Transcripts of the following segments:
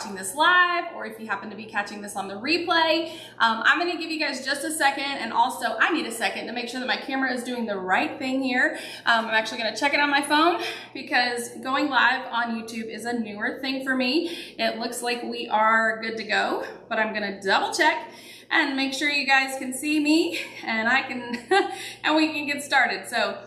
watching this live or if you happen to be catching this on the replay. I'm gonna give you guys just a second, and also I need a second to make sure that my camera is doing the right thing here. I'm actually gonna check it on my phone because going live on YouTube is a newer thing for me. It looks like we are good to go, but I'm gonna double check and make sure you guys can see me and I can, and we can get started. So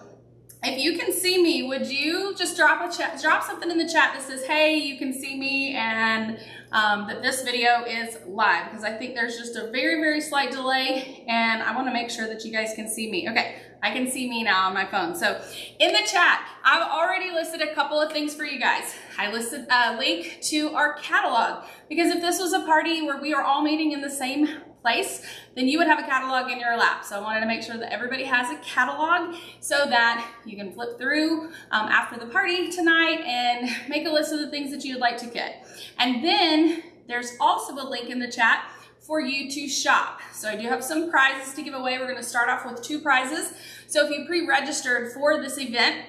if you can see me, would you just drop something in the chat that says, hey, you can see me, and that this video is live, because I think there's just a very, very slight delay and I want to make sure that you guys can see me. Okay, I can see me now on my phone. So in the chat, I've already listed a couple of things for you guys. I listed a link to our catalog, because if this was a party where we are all meeting in the same place, then you would have a catalog in your lap. So I wanted to make sure that everybody has a catalog so that you can flip through after the party tonight and make a list of the things that you would like to get. And then there's also a link in the chat for you to shop. So I do have some prizes to give away. We're going to start off with 2 prizes. So if you pre-registered for this event,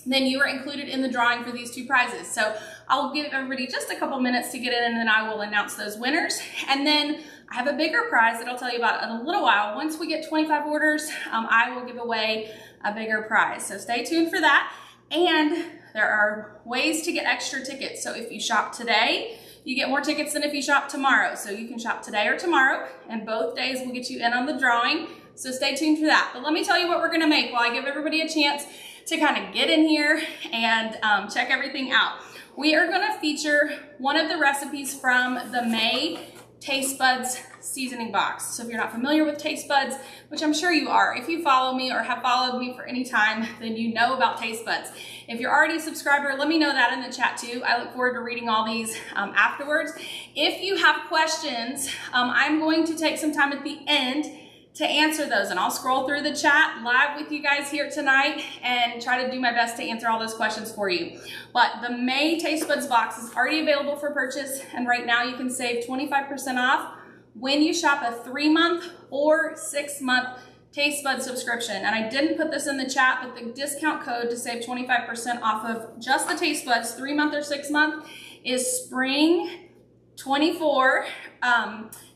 then you are included in the drawing for these 2 prizes. So I'll give everybody just a couple minutes to get in, and then I will announce those winners. And then I have a bigger prize that I'll tell you about in a little while. Once we get 25 orders, I will give away a bigger prize. So stay tuned for that. And there are ways to get extra tickets. So if you shop today, you get more tickets than if you shop tomorrow. So you can shop today or tomorrow, and both days will get you in on the drawing. So stay tuned for that. But let me tell you what we're gonna make while I give everybody a chance to kind of get in here and check everything out. We are gonna feature one of the recipes from the May Taste Buds seasoning box. So if you're not familiar with Taste Buds, which I'm sure you are, if you follow me or have followed me for any time, then you know about Taste Buds. If you're already a subscriber, let me know that in the chat too. I look forward to reading all these afterwards. If you have questions, I'm going to take some time at the end to answer those, and I'll scroll through the chat live with you guys here tonight and try to do my best to answer all those questions for you. But the May Taste Buds box is already available for purchase, and right now you can save 25% off when you shop a 3-month or 6-month Taste Bud subscription. And I didn't put this in the chat, but the discount code to save 25% off of just the Taste Buds 3-month or 6-month is SPRING24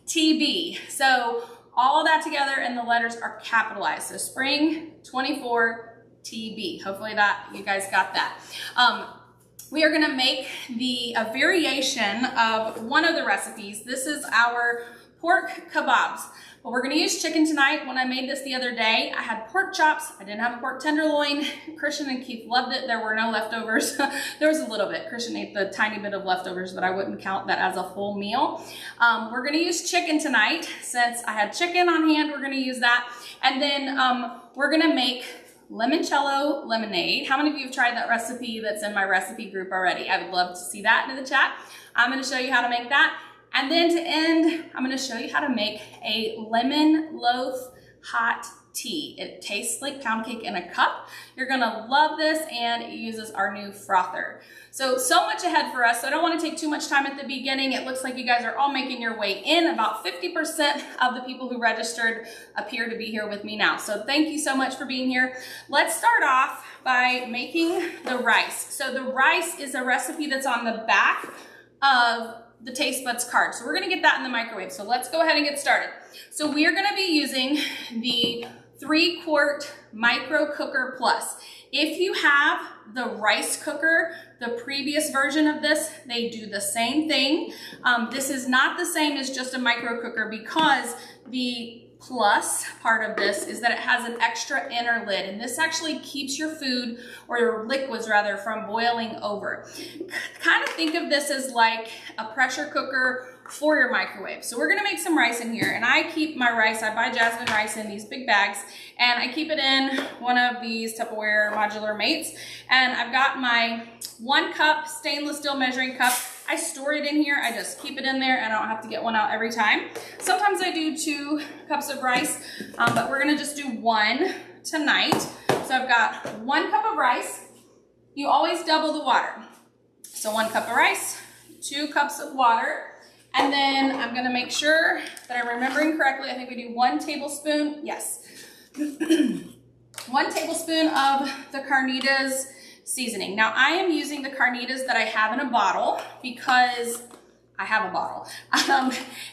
TB. So all that together, and the letters are capitalized. So SPRING24 TB. Hopefully that you guys got that. We are gonna make a variation of one of the recipes. This is our pork kebabs. But we're gonna use chicken tonight. When I made this the other day, I had pork chops. I didn't have a pork tenderloin. Christian and Keith loved it. There were no leftovers. There was a little bit. Christian ate the tiny bit of leftovers, but I wouldn't count that as a full meal. We're gonna use chicken tonight. Since I had chicken on hand, we're gonna use that. And then we're gonna make limoncello lemonade. How many of you have tried that recipe that's in my recipe group already? I would love to see that in the chat. I'm gonna show you how to make that. And then to end, I'm gonna show you how to make a lemon loaf hot tea. It tastes like pound cake in a cup. You're gonna love this, and it uses our new frother. So much ahead for us. So I don't wanna take too much time at the beginning. It looks like you guys are all making your way in. About 50% of the people who registered appear to be here with me now. So thank you so much for being here. Let's start off by making the rice. So the rice is a recipe that's on the back of the Taste Buds card. So we're gonna get that in the microwave. So let's go ahead and get started. So we are gonna be using the 3-quart micro cooker plus. If you have the rice cooker, the previous version of this, they do the same thing. This is not the same as just a micro cooker, because the plus part of this is that it has an extra inner lid, and this actually keeps your food, or your liquids rather, from boiling over. Kind of think of this as like a pressure cooker for your microwave. So we're gonna make some rice in here, and I keep my rice, I buy jasmine rice in these big bags, and I keep it in one of these Tupperware modular mates. And I've got my 1 cup stainless steel measuring cup. I store it in here. I just keep it in there, and I don't have to get one out every time. Sometimes I do 2 cups of rice, but we're gonna just do 1 tonight. So I've got 1 cup of rice. You always double the water. So 1 cup of rice, 2 cups of water, and then I'm gonna make sure that I'm remembering correctly. I think we do 1 tablespoon, yes. 1 tablespoon of the carnitas seasoning. Now I am using the carnitas that I have in a bottle because I have a bottle.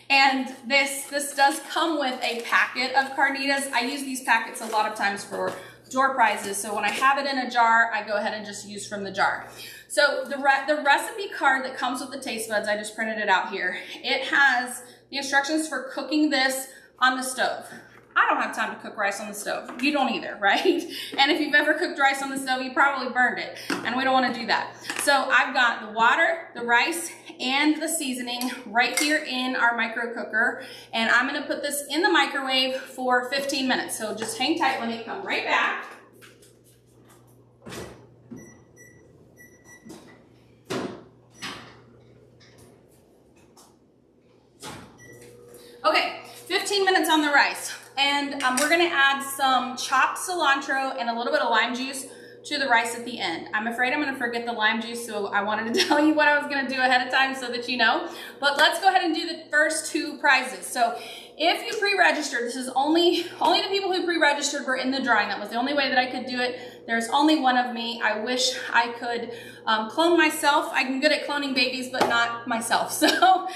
And this does come with a packet of carnitas. I use these packets a lot of times for door prizes. So when I have it in a jar, I go ahead and just use from the jar. So the recipe card that comes with the taste buds, I just printed it out here. It has the instructions for cooking this on the stove. I don't have time to cook rice on the stove. You don't either, right? And if you've ever cooked rice on the stove, you probably burned it, and we don't want to do that. So I've got the water, the rice, and the seasoning right here in our micro cooker, and I'm going to put this in the microwave for 15 minutes. So just hang tight. Let me come right back. Okay, 15 minutes on the rice. And we're gonna add some chopped cilantro and a little bit of lime juice to the rice at the end. I'm afraid I'm gonna forget the lime juice, so I wanted to tell you what I was gonna do ahead of time so that you know. But let's go ahead and do the first two prizes. So if you pre-registered, this is only the people who pre-registered were in the drawing. That was the only way that I could do it. There's only one of me. I wish I could clone myself. I'm good at cloning babies, but not myself. So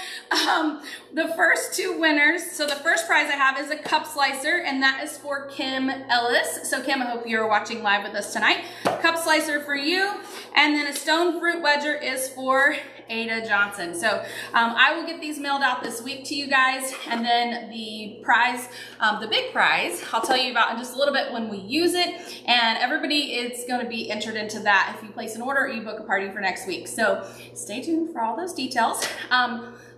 the first two winners, so the first prize I have is a cup slicer, and that is for Kim Ellis. So Kim, I hope you're watching live with us tonight. Cup slicer for you, and then a stone fruit wedger is for Ada Johnson. So I will get these mailed out this week to you guys, and then the prize, the big prize, I'll tell you about in just a little bit when we use it, and everybody is going to be entered into that if you place an order or you book a party for next week. So stay tuned for all those details.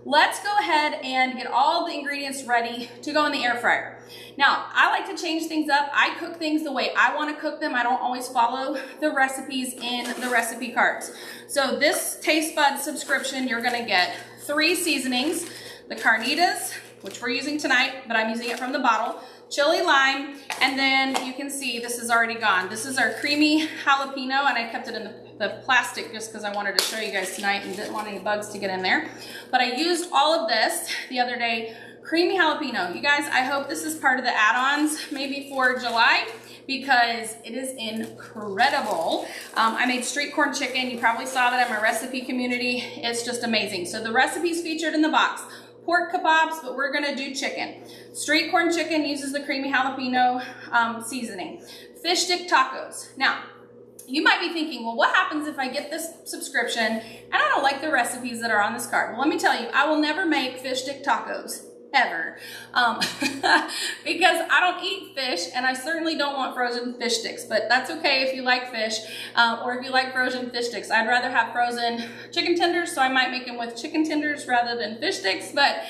Let's go ahead and get all the ingredients ready to go in the air fryer. Now, I like to change things up. I cook things the way I want to cook them. I don't always follow the recipes in the recipe cards. So this taste bud subscription, you're going to get 3 seasonings: the carnitas, which we're using tonight, but I'm using it from the bottle, chili lime, and then you can see this is already gone. This is our creamy jalapeno, and I kept it in the plastic just because I wanted to show you guys tonight and didn't want any bugs to get in there. But I used all of this the other day. Creamy jalapeno. You guys, I hope this is part of the add-ons maybe for July, because it is incredible. I made street corn chicken. You probably saw that in my recipe community. It's just amazing. So the recipe's featured in the box. Pork kebabs, but we're gonna do chicken. Street corn chicken uses the creamy jalapeno seasoning. Fish stick tacos. Now, you might be thinking, well, what happens if I get this subscription and I don't like the recipes that are on this card? Well, let me tell you, I will never make fish stick tacos, ever, because I don't eat fish, and I certainly don't want frozen fish sticks, but that's okay if you like fish, or if you like frozen fish sticks. I'd rather have frozen chicken tenders, so I might make them with chicken tenders rather than fish sticks, but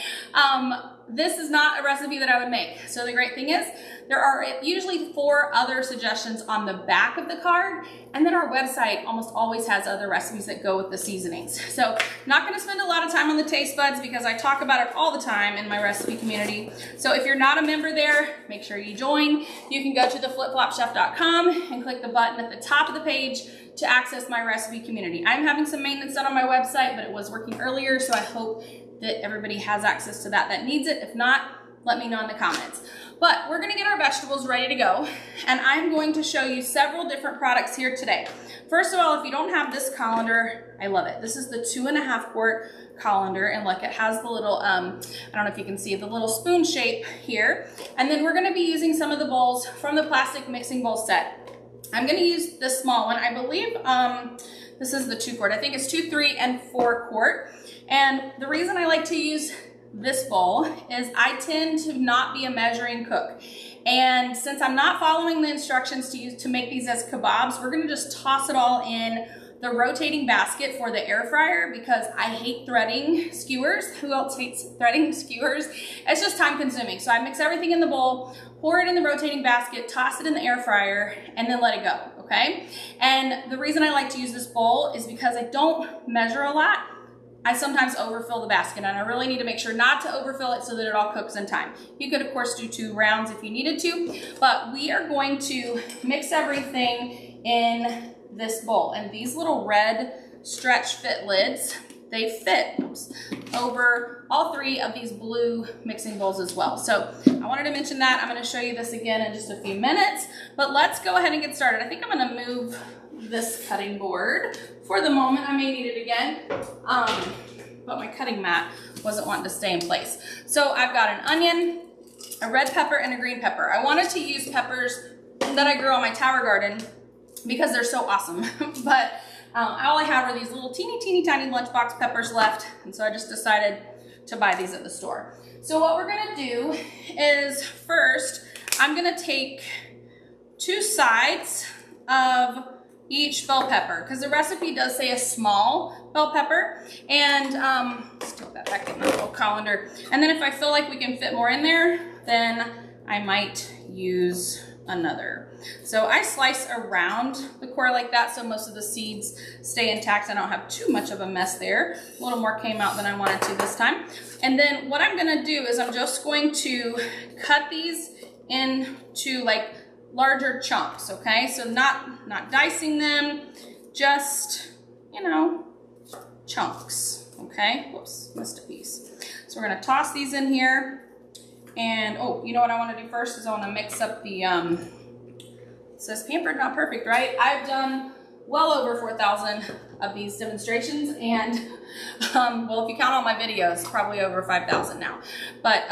this is not a recipe that I would make. So the great thing is, there are usually 4 other suggestions on the back of the card, and then our website almost always has other recipes that go with the seasonings. So not gonna spend a lot of time on the taste buds because I talk about it all the time in my recipe community. So if you're not a member there, make sure you join. You can go to theflipflopchef.com and click the button at the top of the page to access my recipe community. I'm having some maintenance done on my website, but it was working earlier, so I hope that everybody has access to that needs it. If not, let me know in the comments. But we're gonna get our vegetables ready to go, and I'm going to show you several different products here today. First of all, if you don't have this colander, I love it. This is the 2.5 quart colander, and look, it has the little, I don't know if you can see, the little spoon shape here. And then we're gonna be using some of the bowls from the plastic mixing bowl set. I'm gonna use the small one. I believe this is the 2 quart. I think it's 2, 3, and 4 quart. And the reason I like to use this bowl is I tend to not be a measuring cook. And since I'm not following the instructions to make these as kebabs, we're gonna just toss it all in the rotating basket for the air fryer because I hate threading skewers. Who else hates threading skewers? It's just time consuming. So I mix everything in the bowl, pour it in the rotating basket, toss it in the air fryer, and then let it go, okay? And the reason I like to use this bowl is because I don't measure a lot. I sometimes overfill the basket, and I really need to make sure not to overfill it so that it all cooks in time. You could, of course, do 2 rounds if you needed to, but we are going to mix everything in this bowl. And these little red stretch fit lids, they fit over all 3 of these blue mixing bowls as well. So I wanted to mention that. I'm going to show you this again in just a few minutes, but let's go ahead and get started. I think I'm going to move this cutting board for the moment. I may need it again. but my cutting mat wasn't wanting to stay in place. So I've got an onion, a red pepper, and a green pepper. I wanted to use peppers that I grew on my tower garden because they're so awesome. But all I have are these little teeny tiny lunchbox peppers left. And so I just decided to buy these at the store. So what we're gonna do is first, I'm gonna take 2 sides of each bell pepper, because the recipe does say a small bell pepper, and stick that back in my little colander. And then if I feel like we can fit more in there, then I might use another. So I slice around the core like that so most of the seeds stay intact. I don't have too much of a mess there. A little more came out than I wanted to this time. And then what I'm gonna do is I'm just going to cut these into like larger chunks, okay? So not dicing them, just, you know, chunks, okay? Whoops, missed a piece. So we're gonna toss these in here. And, oh, you know what I wanna do first is I wanna mix up the, it says Pampered, not perfect, right? I've done well over 4,000 of these demonstrations, and, well, if you count all my videos, probably over 5,000 now. But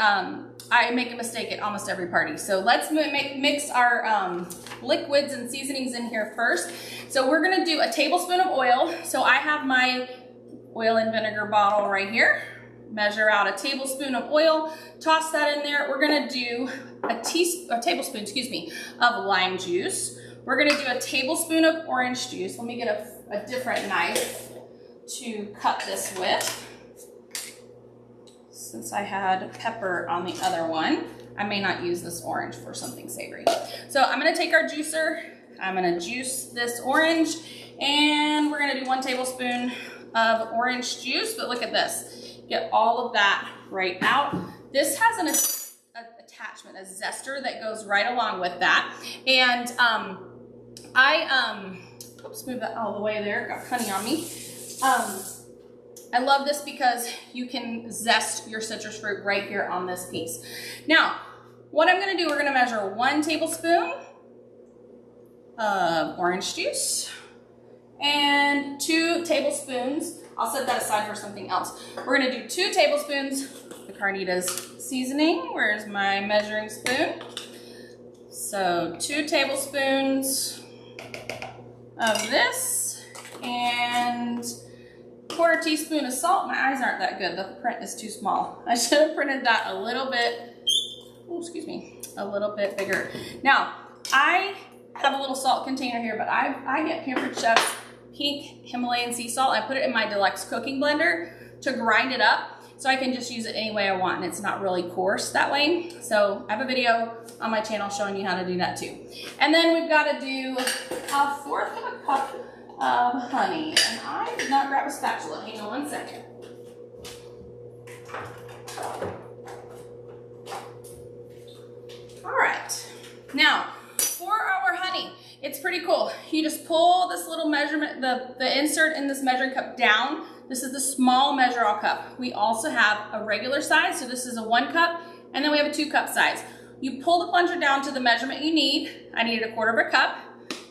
I make a mistake at almost every party. So let's mix our liquids and seasonings in here first. So we're gonna do a tablespoon of oil. So I have my oil and vinegar bottle right here. Measure out a tablespoon of oil, toss that in there. We're gonna do a tablespoon, excuse me, of lime juice. We're gonna do a tablespoon of orange juice. Let me get a different knife to cut this with. Since I had pepper on the other one, I may not use this orange for something savory. So I'm gonna take our juicer, I'm gonna juice this orange, and we're gonna do 1 tablespoon of orange juice, but look at this. Get all of that right out. This has an attachment, a zester that goes right along with that. And oops, move that all the way there, got honey on me. I love this because you can zest your citrus fruit right here on this piece. Now, what I'm gonna do, we're gonna measure 1 tablespoon of orange juice and 2 tablespoons. I'll set that aside for something else. We're gonna do 2 tablespoons of Carnita's seasoning. Where's my measuring spoon? So 2 tablespoons of this and 1/4 teaspoon of salt. My eyes aren't that good. The print is too small. I should have printed that a little bit, oh, excuse me, a little bit bigger. Now, I have a little salt container here, but I get Pampered Chef's pink Himalayan sea salt. I put it in my deluxe cooking blender to grind it up so I can just use it any way I want, and it's not really coarse that way. So I have a video on my channel showing you how to do that too. And then we've got to do 1/4 of a cup of honey, and I did not grab a spatula. Hang on 1 second. All right, now for our honey, it's pretty cool. You just pull this little measurement, the insert in this measuring cup down. This is the small measure-all cup. We also have a regular size, so this is a 1 cup, and then we have a 2 cup size. You pull the plunger down to the measurement you need. I needed 1/4 of a cup.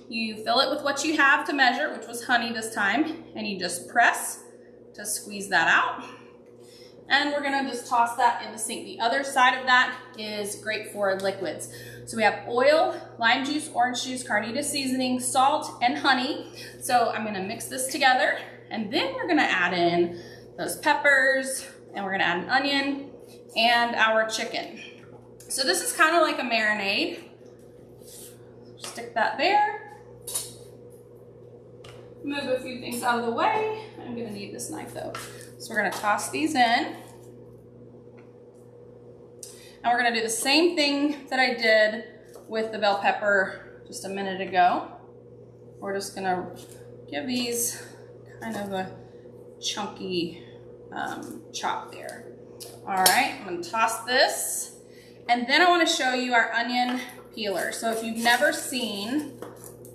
You fill it with what you have to measure, which was honey this time, and you just press to squeeze that out. And we're gonna just toss that in the sink. The other side of that is great for liquids. So we have oil, lime juice, orange juice, Carnita seasoning, salt, and honey. So I'm gonna mix this together, and then we're gonna add in those peppers, and we're gonna add an onion, and our chicken. So this is kind of like a marinade. Stick that there. Move a few things out of the way. I'm gonna need this knife though. So we're gonna toss these in. And we're gonna do the same thing that I did with the bell pepper just a minute ago. We're just gonna give these kind of a chunky chop there. All right, I'm gonna toss this. And then I wanna show you our onion peeler. So if you've never seen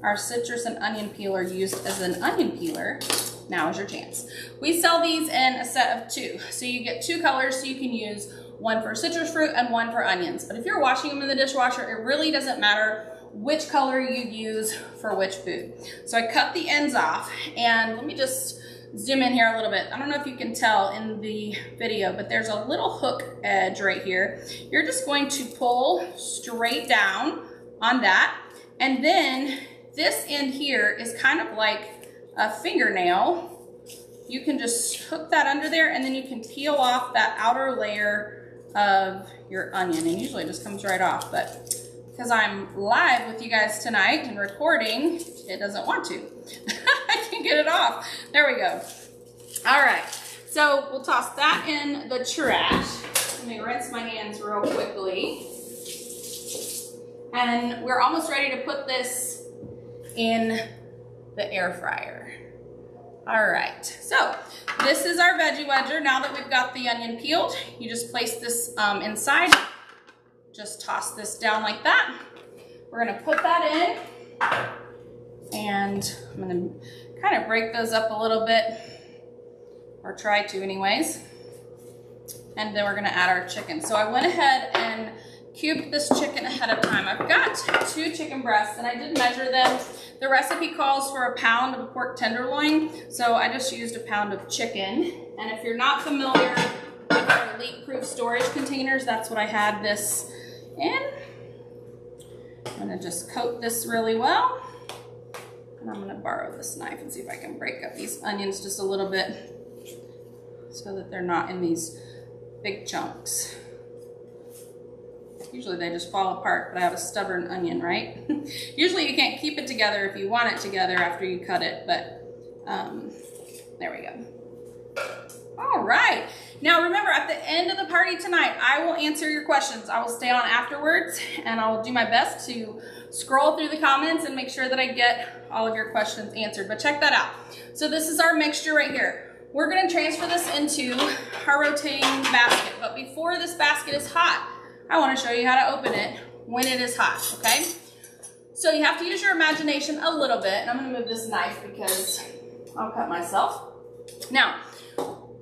our citrus and onion peeler used as an onion peeler, now is your chance. We sell these in a set of 2. So you get 2 colors, so you can use 1 for citrus fruit and 1 for onions. But if you're washing them in the dishwasher, it really doesn't matter which color you use for which food. So I cut the ends off, and let me just zoom in here a little bit. I don't know if you can tell in the video, but there's a little hook edge right here. You're just going to pull straight down on that. And then this end here is kind of like a fingernail. You can just hook that under there, and then you can peel off that outer layer of your onion. And usually it just comes right off, but because I'm live with you guys tonight and recording, it doesn't want to. I can get it off. There we go. All right, so we'll toss that in the trash. Let me rinse my hands real quickly. And we're almost ready to put this in the air fryer. All right, so this is our veggie wedger. Now that we've got the onion peeled, you just place this inside. Just toss this down like that. We're gonna put that in, and I'm gonna kind of break those up a little bit, or try to anyways. And then we're gonna add our chicken. So I went ahead and cubed this chicken ahead of time. I've got 2 chicken breasts, and I did measure them. The recipe calls for a pound of a pork tenderloin, so I just used a pound of chicken. And if you're not familiar with our leak-proof storage containers, that's what I had this in. I'm gonna just coat this really well. And I'm gonna borrow this knife and see if I can break up these onions just a little bit so that they're not in these big chunks. Usually they just fall apart, but I have a stubborn onion, right? Usually you can't keep it together if you want it together after you cut it, but there we go. All right, now remember, at the end of the party tonight, I will answer your questions. I will stay on afterwards, and I will do my best to scroll through the comments and make sure that I get all of your questions answered, but check that out. So this is our mixture right here. We're gonna transfer this into our rotating basket, but before this basket is hot, I want to show you how to open it when it is hot, okay? So you have to use your imagination a little bit, and I'm going to move this knife because I'll cut myself. Now,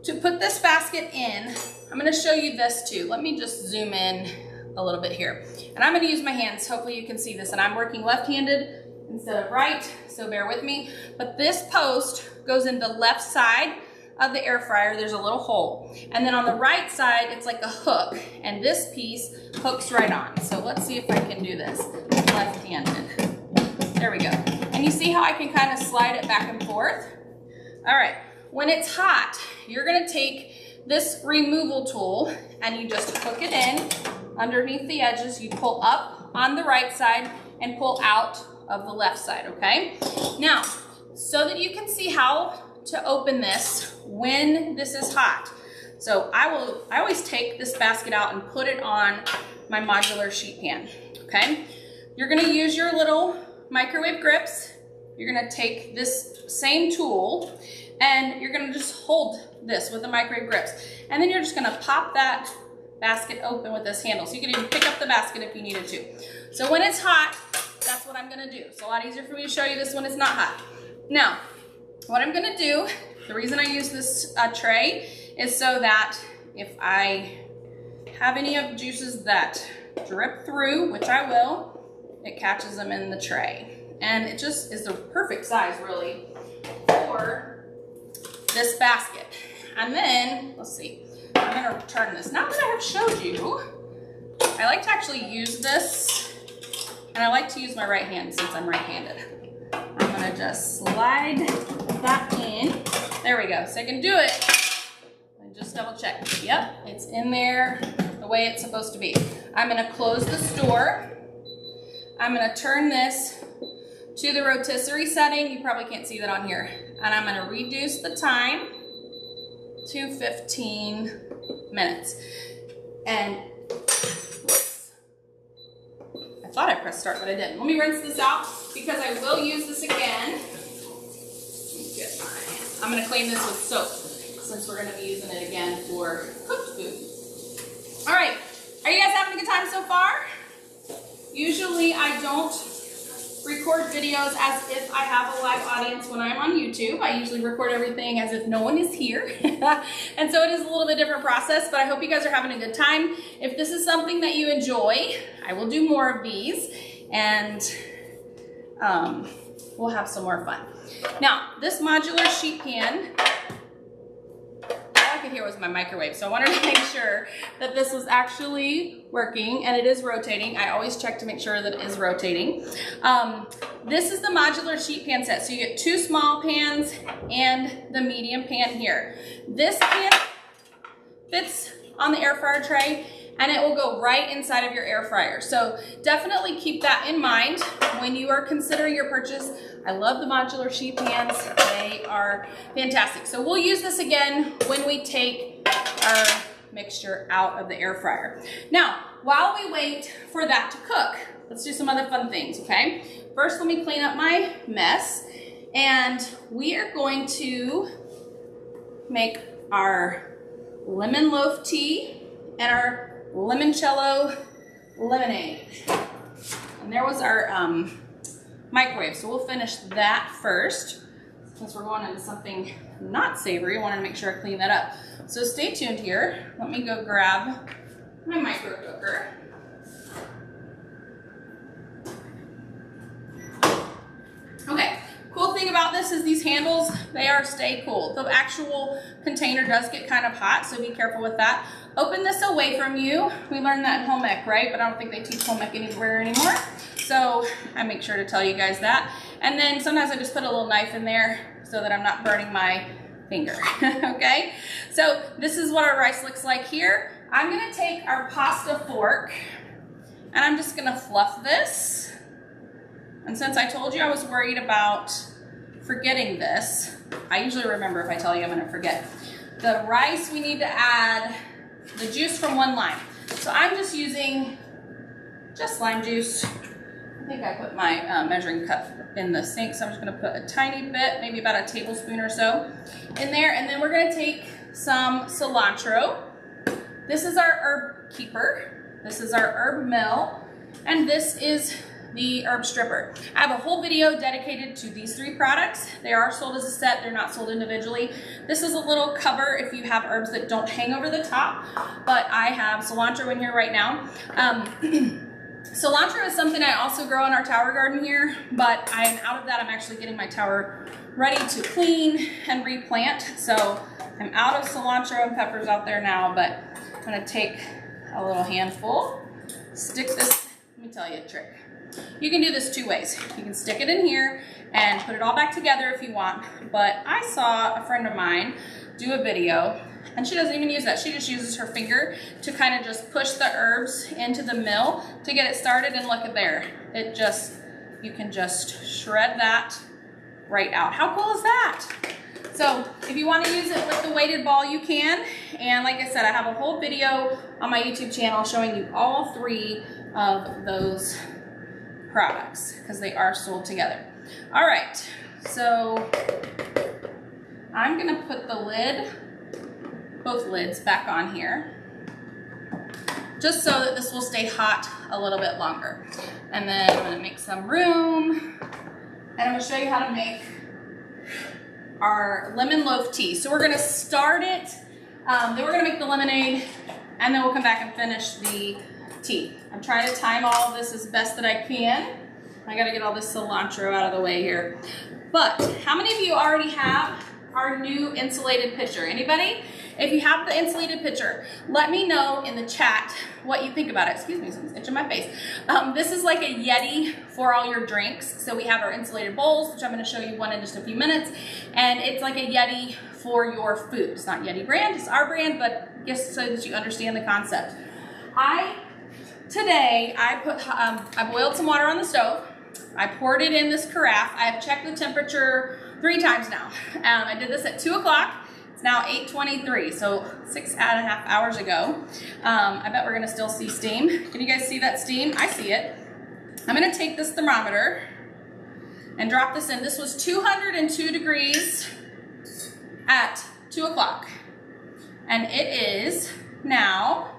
to put this basket in, I'm going to show you this too. Let me just zoom in a little bit here. And I'm going to use my hands. Hopefully you can see this. And I'm working left-handed instead of right, so bear with me. But this post goes in the left side of the air fryer. There's a little hole, and then on the right side it's like a hook, and this piece hooks right on. So let's see if I can do this left-handed. There we go. And you see how I can kind of slide it back and forth? All right, when it's hot, you're gonna take this removal tool and you just hook it in underneath the edges. You pull up on the right side and pull out of the left side, okay? Now, so that you can see how to open this when this is hot. So I always take this basket out and put it on my modular sheet pan, okay? You're gonna use your little microwave grips. You're gonna take this same tool and you're gonna just hold this with the microwave grips. And then you're just gonna pop that basket open with this handle. So you can even pick up the basket if you needed to. So when it's hot, that's what I'm gonna do. It's a lot easier for me to show you this when it's not hot. Now, what I'm gonna do, the reason I use this tray is so that if I have any of juices that drip through, which I will, it catches them in the tray. And it just is the perfect size, really, for this basket. And then, let's see, I'm gonna turn this. Now that I have showed you, I like to actually use this, and I like to use my right hand since I'm right-handed. I'm gonna just slide that in. There we go. So I can do it. And just double check. Yep, it's in there the way it's supposed to be. I'm gonna close the door. I'm gonna turn this to the rotisserie setting. You probably can't see that on here. And I'm gonna reduce the time to 15 minutes. And whoops. I thought I pressed start, but I didn't. Let me rinse this out because I will use this again. I'm gonna clean this with soap since we're gonna be using it again for cooked food. All right, are you guys having a good time so far? Usually I don't record videos as if I have a live audience when I'm on YouTube. I usually record everything as if no one is here. And so it is a little bit different process, but I hope you guys are having a good time. If this is something that you enjoy, I will do more of these, and we'll have some more fun. Now, this modular sheet pan back in here was my microwave, so I wanted to make sure that this was actually working, and it is rotating. I always check to make sure that it is rotating. This is the modular sheet pan set, so you get 2 small pans and the medium pan here. This pan fits on the air fryer tray, and it will go right inside of your air fryer. So definitely keep that in mind when you are considering your purchase. I love the modular sheet pans. They are fantastic. So we'll use this again when we take our mixture out of the air fryer. Now, while we wait for that to cook, let's do some other fun things, okay? First, let me clean up my mess, and we are going to make our lemon loaf tea and our limoncello lemonade. And there was our microwave, so we'll finish that first. Since we're going into something not savory, I wanted to make sure I clean that up. So stay tuned here. Let me go grab my micro cooker. Okay, cool thing about this is these handles, they are stay cool. The actual container does get kind of hot, so be careful with that. Open this away from you. We learned that in home ec, right? But I don't think they teach home ec anywhere anymore. So I make sure to tell you guys that. And then sometimes I just put a little knife in there so that I'm not burning my finger, okay? So this is what our rice looks like here. I'm gonna take our pasta fork and I'm just gonna fluff this. And since I told you I was worried about forgetting this, I usually remember if I tell you I'm gonna forget. The rice, we need to add the juice from 1 lime. So I'm just using just lime juice. I think I put my measuring cup in the sink, so I'm just gonna put a tiny bit, maybe about a tablespoon or so in there. And then we're gonna take some cilantro. This is our herb keeper. This is our herb mill. And this is the herb stripper. I have a whole video dedicated to these 3 products. They are sold as a set, they're not sold individually. This is a little cover if you have herbs that don't hang over the top, but I have cilantro in here right now. Cilantro is something I also grow in our tower garden here, but I'm out of that. I'm actually getting my tower ready to clean and replant. So I'm out of cilantro and peppers out there now, but I'm gonna take a little handful, stick this, let me tell you a trick. You can do this 2 ways. You can stick it in here and put it all back together if you want, but I saw a friend of mine do a video, and she doesn't even use that. She just uses her finger to kind of just push the herbs into the mill to get it started, and look at there. It just, you can just shred that right out. How cool is that? So if you want to use it with the weighted ball, you can. And like I said, I have a whole video on my YouTube channel showing you all 3 of those products because they are sold together. All right, so I'm gonna put the lid, both lids back on here, just so that this will stay hot a little bit longer. And then I'm gonna make some room, and I'm gonna show you how to make our lemon loaf tea. So we're gonna start it, then we're gonna make the lemonade, and then we'll come back and finish the tea. I'm trying to time all of this as best that I can. I gotta get all this cilantro out of the way here. But how many of you already have our new insulated pitcher? Anybody? If you have the insulated pitcher, let me know in the chat what you think about it. Excuse me, something's itching my face. This is like a Yeti for all your drinks. So we have our insulated bowls, which I'm gonna show you one in just a few minutes. And it's like a Yeti for your food. It's not Yeti brand, it's our brand, but just so that you understand the concept. Today, I boiled some water on the stove. I poured it in this carafe. I have checked the temperature 3 times now. I did this at 2 o'clock. It's now 8:23, so 6.5 hours ago. I bet we're gonna still see steam. Can you guys see that steam? I see it. I'm gonna take this thermometer and drop this in. This was 202 degrees at 2 o'clock. And it is now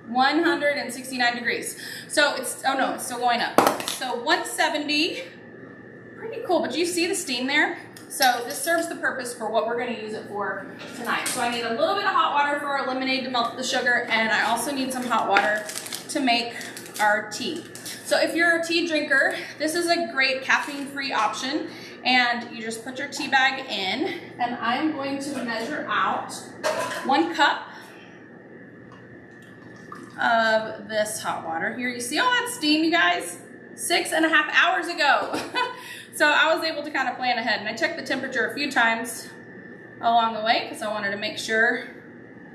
169 degrees. So it's, oh no, it's still going up. So 170, pretty cool, but do you see the steam there? So this serves the purpose for what we're gonna use it for tonight. So I need a little bit of hot water for our lemonade to melt the sugar, and I also need some hot water to make our tea. So if you're a tea drinker, this is a great caffeine-free option. And you just put your tea bag in, and I'm going to measure out 1 cup of this hot water. Here, you see all that steam, you guys? 6.5 hours ago. So I was able to kind of plan ahead, and I checked the temperature a few times along the way because I wanted to make sure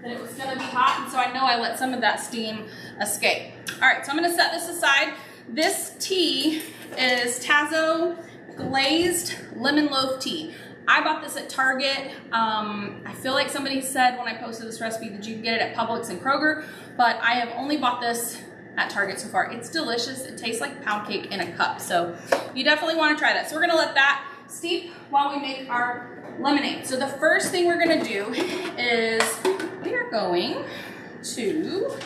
that it was going to be hot, and so I know I let some of that steam escape. All right, so I'm going to set this aside. This tea is Tazo glazed lemon loaf tea. I bought this at Target. I feel like somebody said when I posted this recipe that you can get it at Publix and Kroger, but I have only bought this at Target so far. It's delicious. It tastes like pound cake in a cup, so you definitely want to try that. So we're going to let that steep while we make our lemonade. So the first thing we're going to do is we are going to,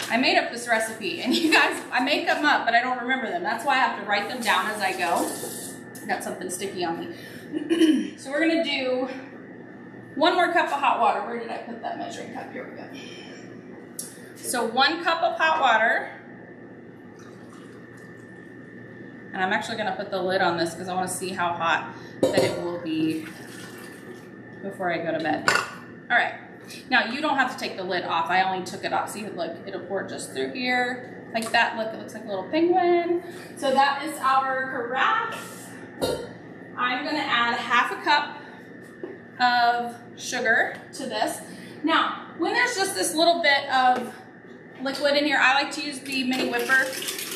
I made up this recipe, and you guys, I make them up, but I don't remember them. That's why I have to write them down as I go. Got something sticky on me. So we're going to do 1 more cup of hot water. Where did I put that measuring cup? Here we go. So 1 cup of hot water. And I'm actually going to put the lid on this because I want to see how hot that it will be before I go to bed. All right. Now, you don't have to take the lid off. I only took it off. See, look, it'll pour just through here like that. Look, it looks like a little penguin. So that is our carafe. I'm going to add 1/2 cup of sugar to this. Now, when there's just this little bit of liquid in here, I like to use the mini whipper,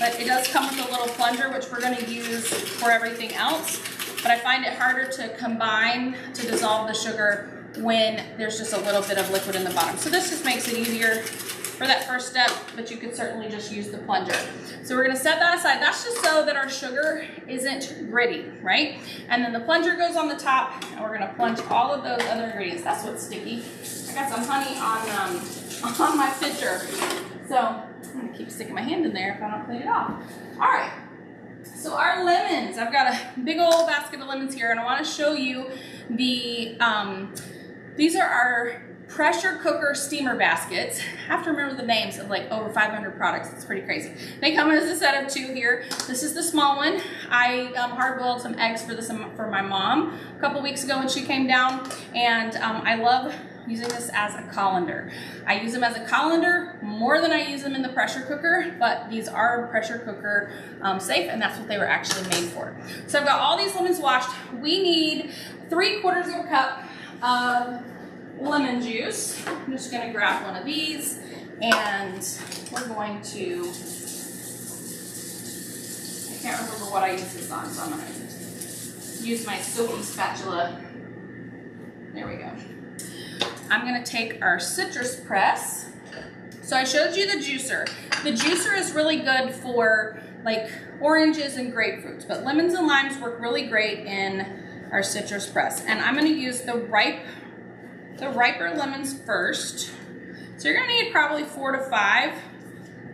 but it does come with a little plunger, which we're going to use for everything else. But I find it harder to combine to dissolve the sugar when there's just a little bit of liquid in the bottom. So this just makes it easier for that first step, but you could certainly just use the plunger. So we're going to set that aside. That's just so that our sugar isn't gritty, right? And then the plunger goes on the top, and we're going to plunge all of those other ingredients. That's what's sticky. I got some honey on my pitcher, so I'm going to keep sticking my hand in there if I don't clean it off. All right. So our lemons, I've got a big old basket of lemons here, and I want to show you the, these are our pressure cooker steamer baskets. I have to remember the names of like over 500 products. It's pretty crazy. They come as a set of 2 here. This is the small one. I hard-boiled some eggs for my mom a couple weeks ago when she came down, and I love using this as a colander. I use them as a colander more than I use them in the pressure cooker, but these are pressure cooker safe, and that's what they were actually made for. So I've got all these lemons washed. We need 3/4 cup of lemon juice. I'm just going to grab one of these, and we're going to, I can't remember what I use this on, so I'm going to use my silky spatula. There we go. I'm going to take our citrus press. So I showed you the juicer. The juicer is really good for like oranges and grapefruits, but lemons and limes work really great in our citrus press. And I'm going to use the riper lemons first. So you're gonna need probably 4 to 5,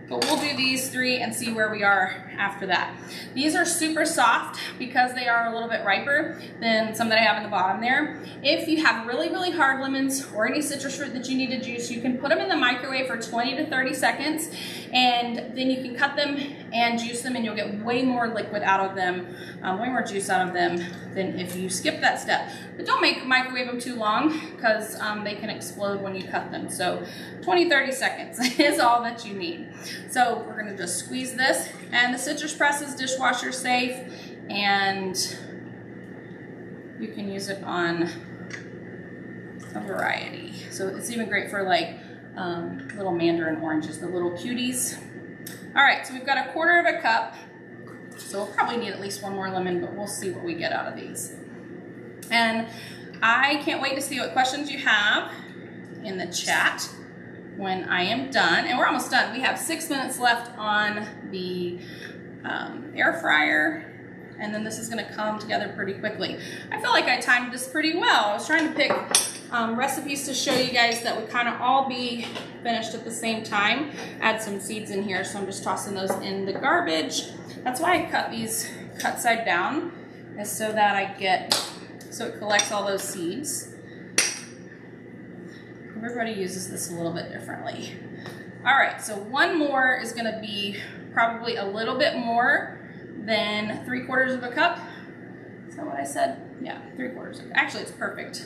but we'll do these 3 and see where we are after that. These are super soft because they are a little bit riper than some that I have in the bottom there. If you have really, really hard lemons or any citrus fruit that you need to juice, you can put them in the microwave for 20 to 30 seconds, and then you can cut them and juice them, and you'll get way more liquid out of them, way more juice out of them than if you skip that step. But don't microwave them too long because they can explode when you cut them. So 20-30 seconds is all that you need. So we're going to just squeeze this, and the citrus press is dishwasher safe, and you can use it on a variety. So it's even great for like little mandarin oranges, the little cuties. All right, so we've got 1/4 cup. So we'll probably need at least 1 more lemon, but we'll see what we get out of these. And I can't wait to see what questions you have in the chat when I am done. And we're almost done. We have 6 minutes left on the air fryer, and then this is going to come together pretty quickly. I feel like I timed this pretty well. I was trying to pick recipes to show you guys that would kind of all be finished at the same time. Add some seeds in here, so I'm just tossing those in the garbage. That's why I cut these cut side down, is so that so it collects all those seeds. Everybody uses this a little bit differently. All right, so 1 more is going to be probably a little bit more than 3/4 cup. Is that what I said? Yeah, 3/4. Actually, it's perfect.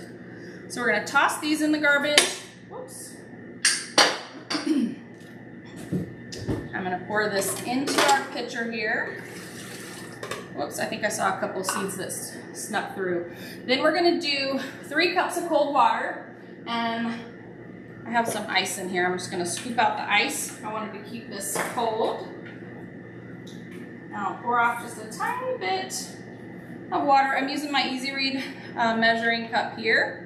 So we're gonna toss these in the garbage. Whoops. I'm gonna pour this into our pitcher here. Whoops, I think I saw a couple seeds that snuck through. Then we're gonna do 3 cups of cold water, and I have some ice in here. I'm just gonna scoop out the ice. I wanted to keep this cold. Now I'll pour off just a tiny bit of water. I'm using my Easy Read measuring cup here.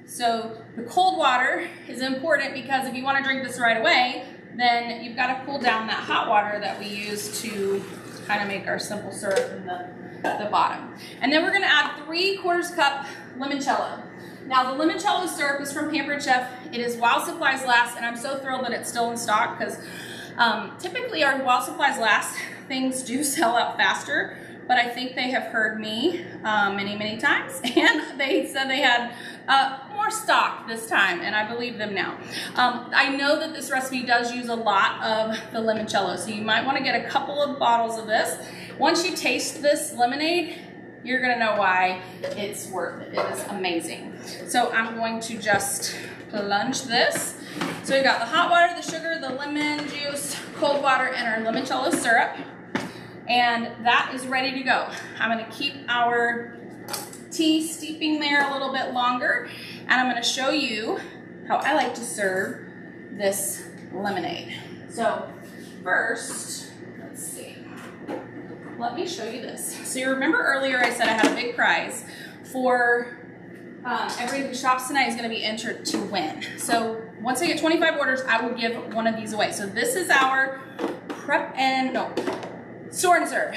So the cold water is important because if you want to drink this right away, then you've got to cool down that hot water that we use to kind of make our simple syrup in the bottom. And then we're going to add 3/4 cup limoncello. Now the limoncello syrup is from Pampered Chef. It is while supplies last, and I'm so thrilled that it's still in stock because typically our while supplies last things do sell out faster. But I think they have heard me many times, and they said they had more stock this time, and I believe them now. I know that this recipe does use a lot of the limoncello, so you might want to get a couple of bottles of this. Once you taste this lemonade, you're gonna know why it's worth it. It is amazing. So I'm going to just plunge this. So we've got the hot water, the sugar, the lemon juice, cold water, and our limoncello syrup. And that is ready to go. I'm gonna keep our tea steeping there a little bit longer, and I'm gonna show you how I like to serve this lemonade. So first, let's see. Let me show you this. So you remember earlier I said I had a big prize for everybody who shops tonight is gonna be entered to win. So once I get 25 orders, I will give one of these away. So this is our Store and Serve.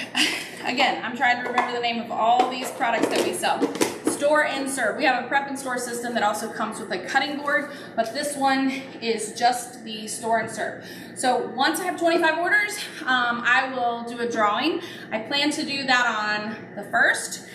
Again, I'm trying to remember the name of all these products that we sell. Store and Serve. We have a prep and store system that also comes with a cutting board, but this one is just the Store and Serve. So once I have 25 orders, I will do a drawing. I plan to do that on the 1st.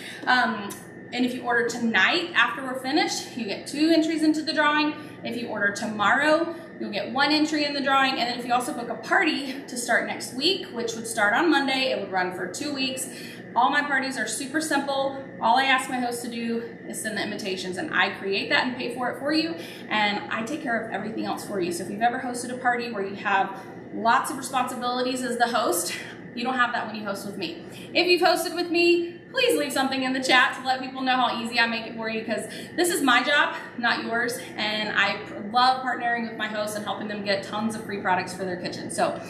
And if you order tonight after we're finished, you get 2 entries into the drawing. If you order tomorrow, you'll get 1 entry in the drawing. And then if you also book a party to start next week, which would start on Monday, it would run for 2 weeks. All my parties are super simple. All I ask my host to do is send the invitations, and I create that and pay for it for you. And I take care of everything else for you. So if you've ever hosted a party where you have lots of responsibilities as the host, you don't have that when you host with me. If you've hosted with me, please leave something in the chat to let people know how easy I make it for you, because this is my job, not yours, and I love partnering with my hosts and helping them get tons of free products for their kitchen. So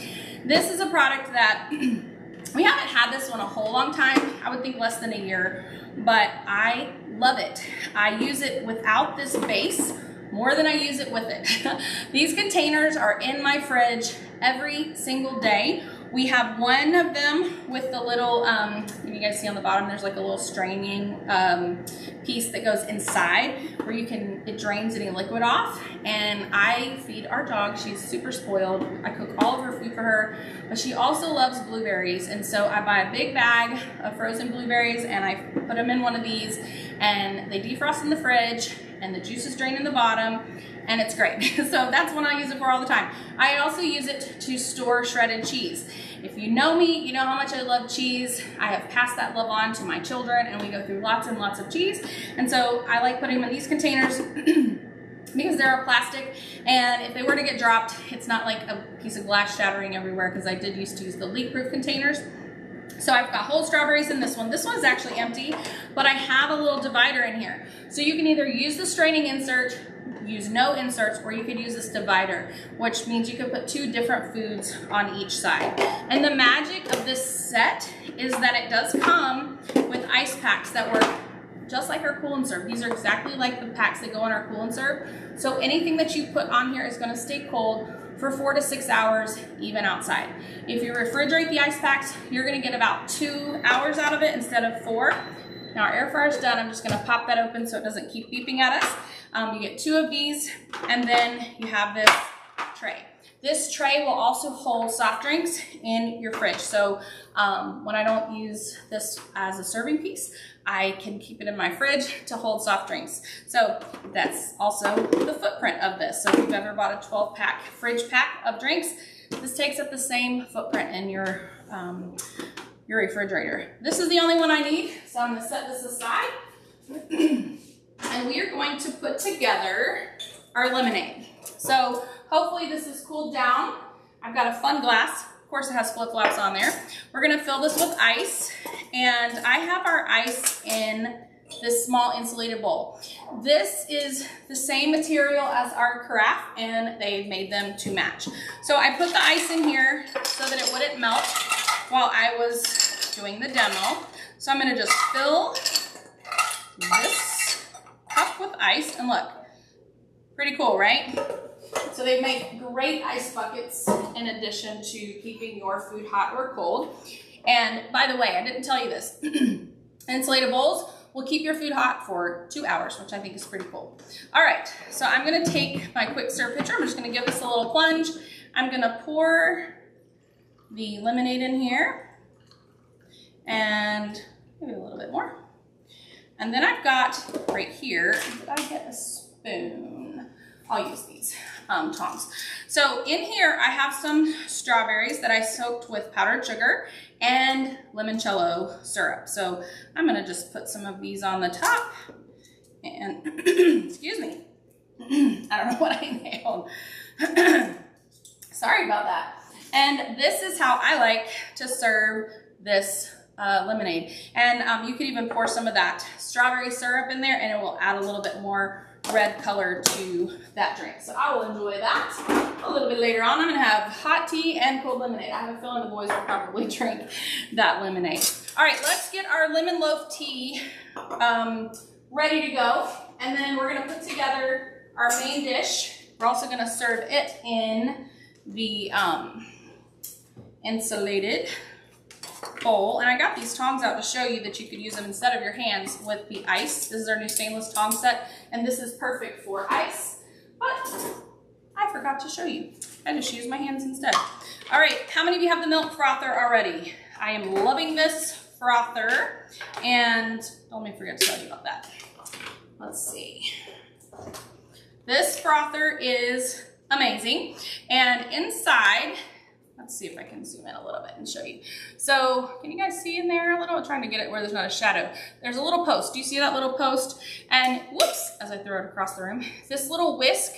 this is a product that we haven't had this one a whole long time. I would think less than a year, but I love it. I use it without this base more than I use it with it. These containers are in my fridge every single day. We have one of them with the little, you guys see on the bottom, there's like a little straining piece that goes inside where it drains any liquid off. And I feed our dog. She's super spoiled. I cook all of her food for her, but she also loves blueberries. And so I buy a big bag of frozen blueberries and I put them in one of these, and they defrost in the fridge, and the juices drain in the bottom, and it's great. So that's what I use it for all the time. I also use it to store shredded cheese. If you know me, you know how much I love cheese. I have passed that love on to my children, and we go through lots and lots of cheese. And so I like putting them in these containers because they're a plastic, and if they were to get dropped, it's not like a piece of glass shattering everywhere, because I did used to use the leak-proof containers. So I've got whole strawberries in this one. This one's actually empty, but I have a little divider in here. So you can either use the straining insert, use no inserts, or you could use this divider, which means you could put 2 different foods on each side. And the magic of this set is that it does come with ice packs that work just like our Cool and Serve. These are exactly like the packs that go in our Cool and Serve. So anything that you put on here is gonna stay cold for 4 to 6 hours, even outside. If you refrigerate the ice packs, you're gonna get about 2 hours out of it instead of 4. Now our air fryer's done. I'm just gonna pop that open so it doesn't keep beeping at us. You get 2 of these, and then you have this tray. This tray will also hold soft drinks in your fridge. So when I don't use this as a serving piece, I can keep it in my fridge to hold soft drinks. So that's also the footprint of this. So if you've ever bought a 12-pack fridge pack of drinks, this takes up the same footprint in your your refrigerator. This is the only one I need, so I'm gonna set this aside. And we are going to put together our lemonade. So hopefully this is cooled down. I've got a fun glass. Of course it has flip-flops on there. We're gonna fill this with ice, and I have our ice in this small insulated bowl. This is the same material as our carafe, and they made them to match. So I put the ice in here so that it wouldn't melt while I was doing the demo. So I'm gonna just fill this cup with ice, and look, pretty cool, right? So they make great ice buckets in addition to keeping your food hot or cold. And by the way, I didn't tell you this, insulated bowls will keep your food hot for 2 hours, which I think is pretty cool. All right, so I'm gonna take my quick stir pitcher. I'm just gonna give this a little plunge. I'm gonna pour the lemonade in here and maybe a little bit more. And then I've got right here, did I get a spoon? I'll use these tongs. So in here, I have some strawberries that I soaked with powdered sugar and limoncello syrup. So I'm gonna just put some of these on the top and, excuse me, I don't know what I inhaled. Sorry about that. And this is how I like to serve this lemonade. And you could even pour some of that strawberry syrup in there, and it will add a little bit more red color to that drink. So I will enjoy that a little bit later on. I'm gonna have hot tea and cold lemonade. I have a feeling the boys will probably drink that lemonade. All right, let's get our lemon loaf tea ready to go. And then we're gonna put together our main dish. We're also gonna serve it in the insulated bowl. And I got these tongs out to show you that you could use them instead of your hands with the ice. This is our new stainless tong set, and this is perfect for ice, but I forgot to show you. I just used my hands instead. All right, how many of you have the milk frother already? I am loving this frother, and don't let me forget to tell you about that. Let's see. This frother is amazing, and inside, let's see if I can zoom in a little bit and show you. So can you guys see in there a little? I'm trying to get it where there's not a shadow. There's a little post. Do you see that little post? And whoops, as I throw it across the room, this little whisk,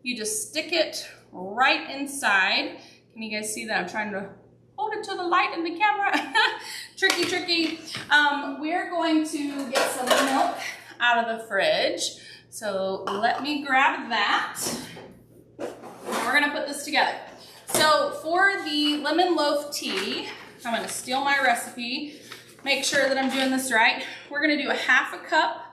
you just stick it right inside. Can you guys see that? I'm trying to hold it to the light in the camera. Tricky, tricky. We're going to get some milk out of the fridge. So let me grab that. And we're gonna put this together. So for the lemon loaf tea, I'm gonna steal my recipe, make sure that I'm doing this right. We're gonna do a ½ cup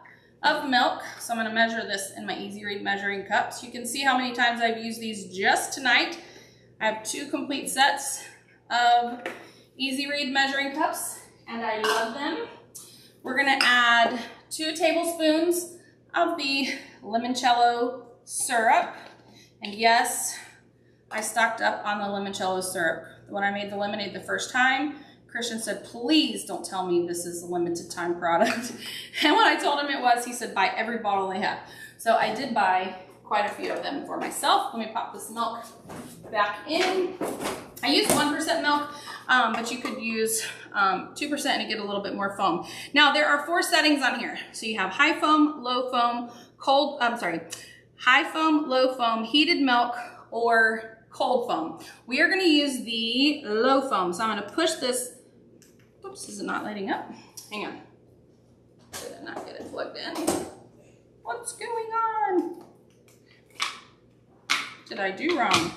of milk. So I'm gonna measure this in my Easy Read measuring cups. You can see how many times I've used these just tonight. I have 2 complete sets of Easy Read measuring cups, and I love them. We're gonna add 2 tablespoons of the limoncello syrup. And yes, I stocked up on the limoncello syrup. When I made the lemonade the first time, Christian said, please don't tell me this is a limited time product. And when I told him it was, he said, buy every bottle they have. So I did buy quite a few of them for myself. Let me pop this milk back in. I used 1% milk, but you could use 2% and get a little bit more foam. Now there are 4 settings on here. So you have high foam, low foam, high foam, low foam, heated milk, or cold foam. We are gonna use the low foam. So I'm gonna push this. Oops, is it not lighting up? Hang on. Did I not get it plugged in? What's going on? Did I do wrong?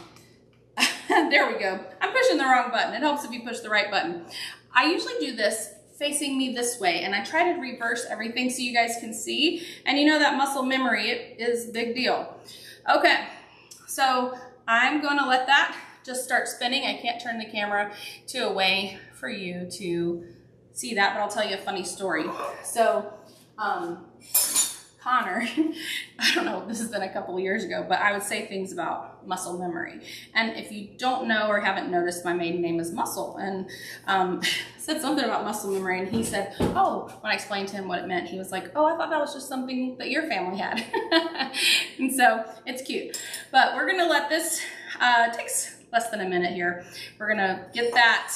There we go. I'm pushing the wrong button. It helps if you push the right button. I usually do this facing me this way, and I try to reverse everything so you guys can see. And you know that muscle memory, it is a big deal. Okay, so I'm gonna let that just start spinning. I can't turn the camera to a way for you to see that, but I'll tell you a funny story. So, Connor, I don't know, this has been a couple of years ago, but I would say things about muscle memory. And if you don't know or haven't noticed, my maiden name is Muscle. And said something about muscle memory, and he said, oh, when I explained to him what it meant, he was like, oh, I thought that was just something that your family had. And so it's cute. But we're gonna let this, takes less than a minute here. We're gonna get that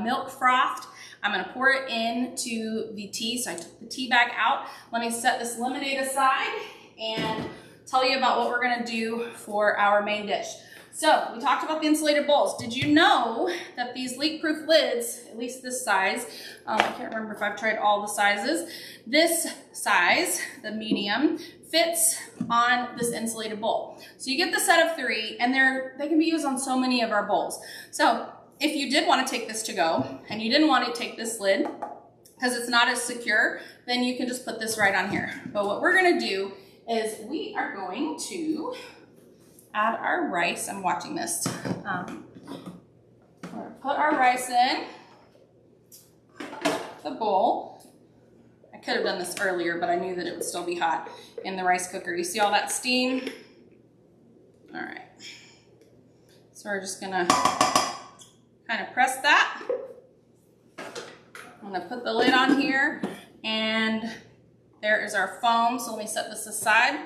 milk frothed, I'm gonna pour it into the tea. So I took the tea bag out. Let me set this lemonade aside and tell you about what we're gonna do for our main dish. So we talked about the insulated bowls. Did you know that these leak-proof lids, at least this size, I can't remember if I've tried all the sizes, this size, the medium, fits on this insulated bowl. So you get the set of 3, and they can be used on so many of our bowls. So if you did want to take this to go, and you didn't want to take this lid, because it's not as secure, then you can just put this right on here. But what we're gonna do is we are going to add our rice. I'm watching this. We're gonna put our rice in the bowl. I could have done this earlier, but I knew that it would still be hot in the rice cooker. You see all that steam? All right. So we're just gonna kind of press that. I'm gonna put the lid on here, and there is our foam. So let me set this aside.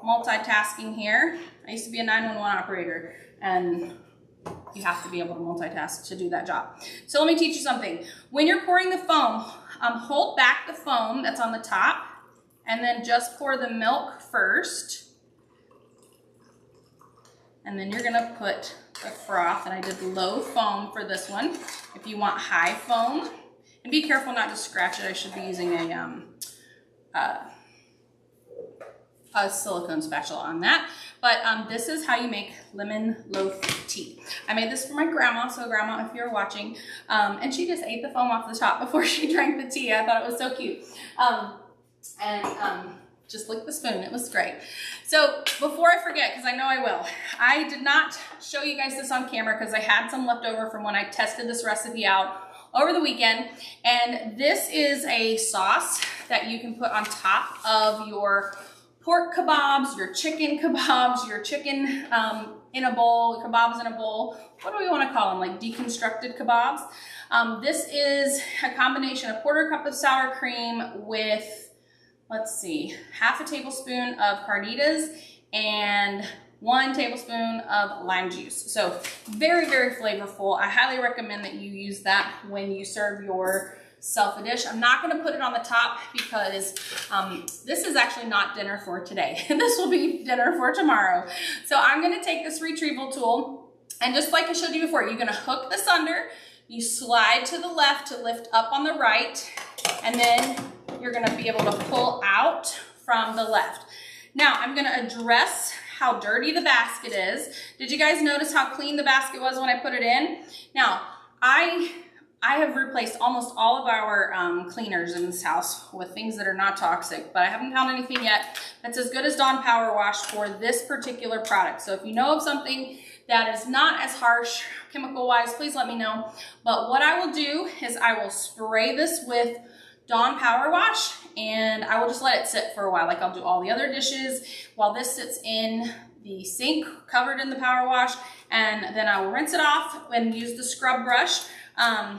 Multitasking here. I used to be a 911 operator, and you have to be able to multitask to do that job. So let me teach you something. When you're pouring the foam, hold back the foam that's on the top, and then just pour the milk first. And then you're gonna put the froth, and I did low foam for this one. If you want high foam, and be careful not to scratch it. I should be using a silicone spatula on that. But this is how you make lemon loaf tea. I made this for my grandma, so grandma, if you're watching, and she just ate the foam off the top before she drank the tea. I thought it was so cute. Just licked the spoon, it was great. So before I forget, because I know I will, I did not show you guys this on camera because I had some left over from when I tested this recipe out over the weekend. And this is a sauce that you can put on top of your pork kebabs, your chicken kebabs, your chicken in a bowl, kebabs in a bowl. What do we want to call them? Like deconstructed kebabs. This is a combination of 1/4 cup of sour cream with, let's see, 1/2 tablespoon of carnitas and 1 tablespoon of lime juice. So very, very flavorful. I highly recommend that you use that when you serve your self a dish. I'm not going to put it on the top because this is actually not dinner for today. This will be dinner for tomorrow. So I'm going to take this retrieval tool, and just like I showed you before, you're going to hook this under, you slide to the left to lift up on the right, and then you're going to be able to pull out from the left. Now I'm going to address how dirty the basket is. Did you guys notice how clean the basket was when I put it in? Now I have replaced almost all of our cleaners in this house with things that are not toxic, but I haven't found anything yet that's as good as Dawn Power Wash for this particular product. So if you know of something that is not as harsh chemical-wise, please let me know. But what I will do is I will spray this with Dawn Power Wash, and I will just let it sit for a while, like I'll do all the other dishes while this sits in the sink covered in the power wash, and then I will rinse it off and use the scrub brush.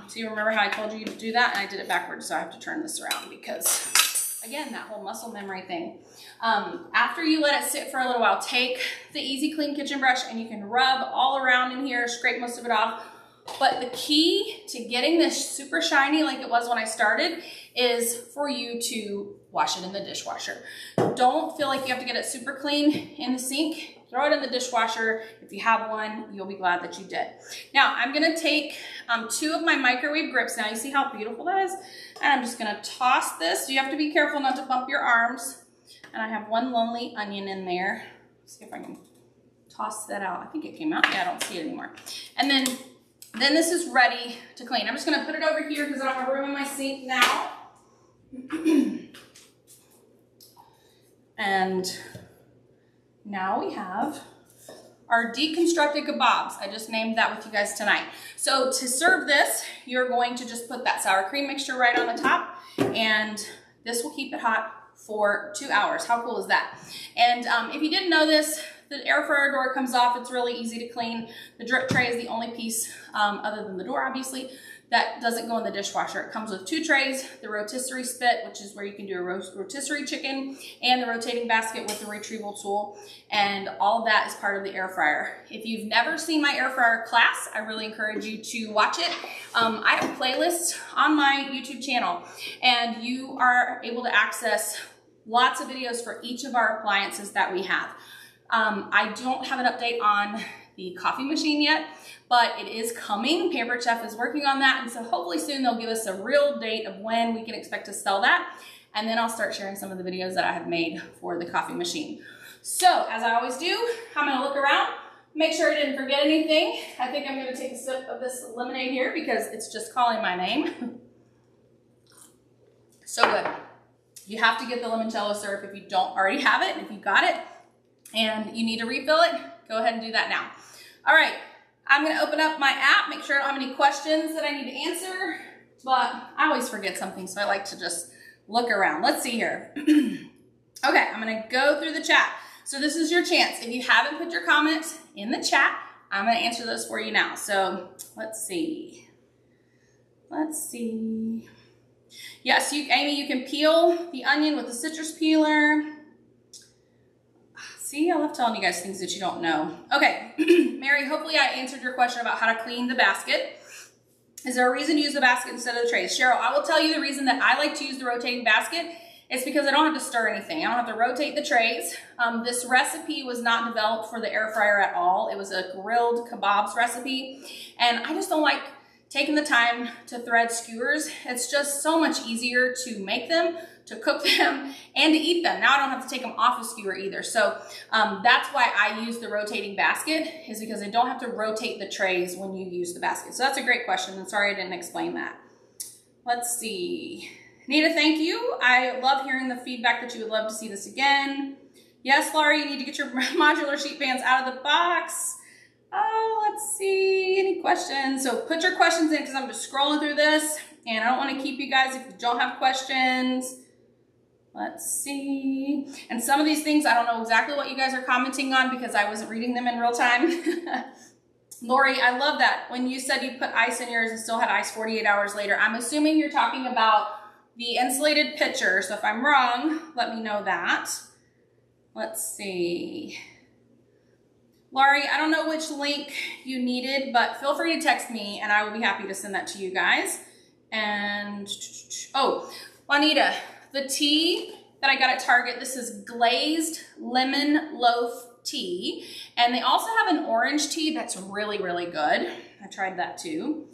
So you remember how I told you to do that, and I did it backwards, so I have to turn this around because, again, that whole muscle memory thing. After you let it sit for a little while, take the Easy Clean kitchen brush and you can rub all around in here, scrape most of it off. But the key to getting this super shiny like it was when I started is for you to wash it in the dishwasher. Don't feel like you have to get it super clean in the sink. Throw it in the dishwasher. If you have one, you'll be glad that you did. Now, I'm gonna take 2 of my microwave grips. Now, you see how beautiful that is? And I'm just gonna toss this. You have to be careful not to bump your arms. And I have 1 lonely onion in there. Let's see if I can toss that out. I think it came out. Yeah, I don't see it anymore. And then this is ready to clean. I'm just gonna put it over here because I don't have room in my sink now. And now we have our deconstructed kebabs. I just named that with you guys tonight. So to serve this, you're going to just put that sour cream mixture right on the top, and this will keep it hot for 2 hours. How cool is that? And if you didn't know this, the air fryer door comes off. It's really easy to clean. The drip tray is the only piece, other than the door obviously, that doesn't go in the dishwasher. It comes with 2 trays, the rotisserie spit, which is where you can do a rotisserie chicken, and the rotating basket with the retrieval tool. And all of that is part of the air fryer. If you've never seen my air fryer class, I really encourage you to watch it. I have a playlist on my YouTube channel, and you are able to access lots of videos for each of our appliances that we have. I don't have an update on the coffee machine yet, but it is coming. Pampered Chef is working on that, and so hopefully soon they'll give us a real date of when we can expect to sell that, and then I'll start sharing some of the videos that I have made for the coffee machine. So, as I always do, I'm gonna look around, make sure I didn't forget anything. I think I'm gonna take a sip of this lemonade here because it's just calling my name. So good. You have to get the limoncello syrup if you don't already have it, and if you got it and you need to refill it, go ahead and do that now. All right, I'm gonna open up my app, make sure I don't have any questions that I need to answer, but I always forget something, so I like to just look around. Let's see here. Okay, I'm gonna go through the chat. So this is your chance. If you haven't put your comments in the chat, I'm gonna answer those for you now. So let's see. Yes, Amy, you can peel the onion with a citrus peeler. See, I love telling you guys things that you don't know. Okay, Mary, hopefully I answered your question about how to clean the basket. Is there a reason to use the basket instead of the trays? Cheryl, I will tell you the reason that I like to use the rotating basket is because I don't have to stir anything. I don't have to rotate the trays. This recipe was not developed for the air fryer at all. It was a grilled kebabs recipe, and I just don't like taking the time to thread skewers. It's just so much easier to make them, to cook them, and to eat them. Now I don't have to take them off a skewer either. So that's why I use the rotating basket, is because I don't have to rotate the trays when you use the basket. So that's a great question, and sorry I didn't explain that. Let's see. Nita, thank you. I love hearing the feedback that you would love to see this again. Yes, Laurie, you need to get your modular sheet pans out of the box. Oh, let's see, any questions? So put your questions in, because I'm just scrolling through this, and I don't want to keep you guys if you don't have questions. Let's see. And some of these things, I don't know exactly what you guys are commenting on because I wasn't reading them in real time. Lori, I love that. When you said you put ice in yours and still had ice 48 hours later, I'm assuming you're talking about the insulated pitcher. So if I'm wrong, let me know that. Let's see. Laurie, I don't know which link you needed, but feel free to text me and I will be happy to send that to you guys. And, oh, Juanita, the tea that I got at Target, this is glazed lemon loaf tea. And they also have an orange tea that's really, really good. I tried that too.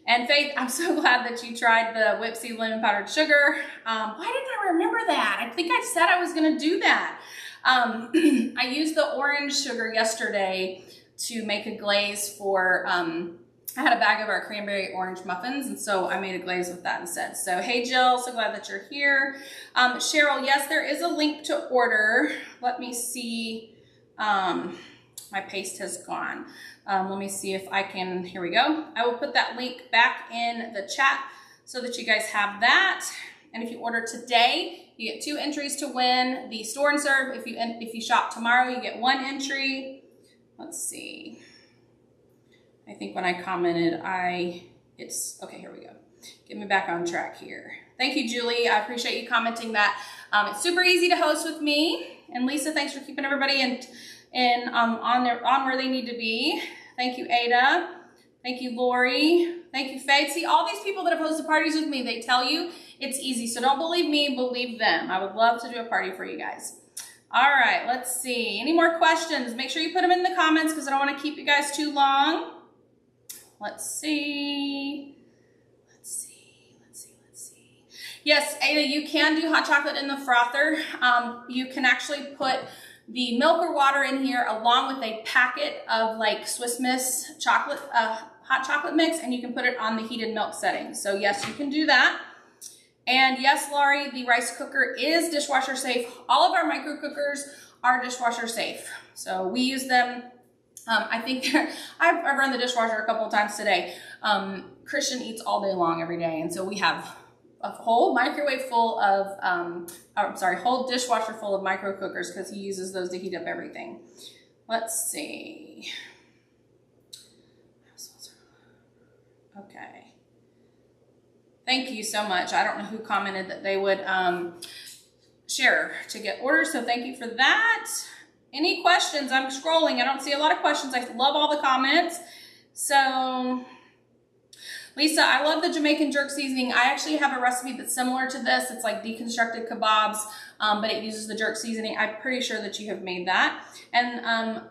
And Faith, I'm so glad that you tried the Whipsy lemon powdered sugar. Why didn't I remember that? I think I said I was gonna do that. I used the orange sugar yesterday to make a glaze for, I had a bag of our cranberry orange muffins, and so I made a glaze with that instead. So, hey Jill, so glad that you're here. Cheryl, yes, there is a link to order. Let me see, my paste has gone. Let me see if I can, here we go. I will put that link back in the chat so that you guys have that. And if you order today, you get 2 entries to win the store and serve. If you shop tomorrow, you get 1 entry. Let's see. I think when I commented, okay, here we go. Get me back on track here. Thank you, Julie. I appreciate you commenting that. It's super easy to host with me. And Lisa, thanks for keeping everybody on where they need to be. Thank you, Ada. Thank you, Lori. Thank you, Faith. See, all these people that have hosted parties with me, they tell you it's easy. So don't believe me, believe them. I would love to do a party for you guys. All right, let's see. Any more questions? Make sure you put them in the comments because I don't want to keep you guys too long. Let's see. Yes, Ada, you can do hot chocolate in the frother. You can actually put the milk or water in here along with a packet of like Swiss Miss chocolate, hot chocolate mix, and you can put it on the heated milk setting. So yes, you can do that. And yes, Laurie, the rice cooker is dishwasher safe. All of our micro cookers are dishwasher safe. So we use them. I think I've run the dishwasher a couple of times today. Christian eats all day long every day. And so we have a whole microwave full of, whole dishwasher full of micro cookers because he uses those to heat up everything. Let's see. Okay. Thank you so much. I don't know who commented that they would share to get orders, so thank you for that. Any questions? I'm scrolling. I don't see a lot of questions. I love all the comments. So, Lisa, I love the Jamaican jerk seasoning. I actually have a recipe that's similar to this. It's like deconstructed kebabs, but it uses the jerk seasoning. I'm pretty sure that you have made that. And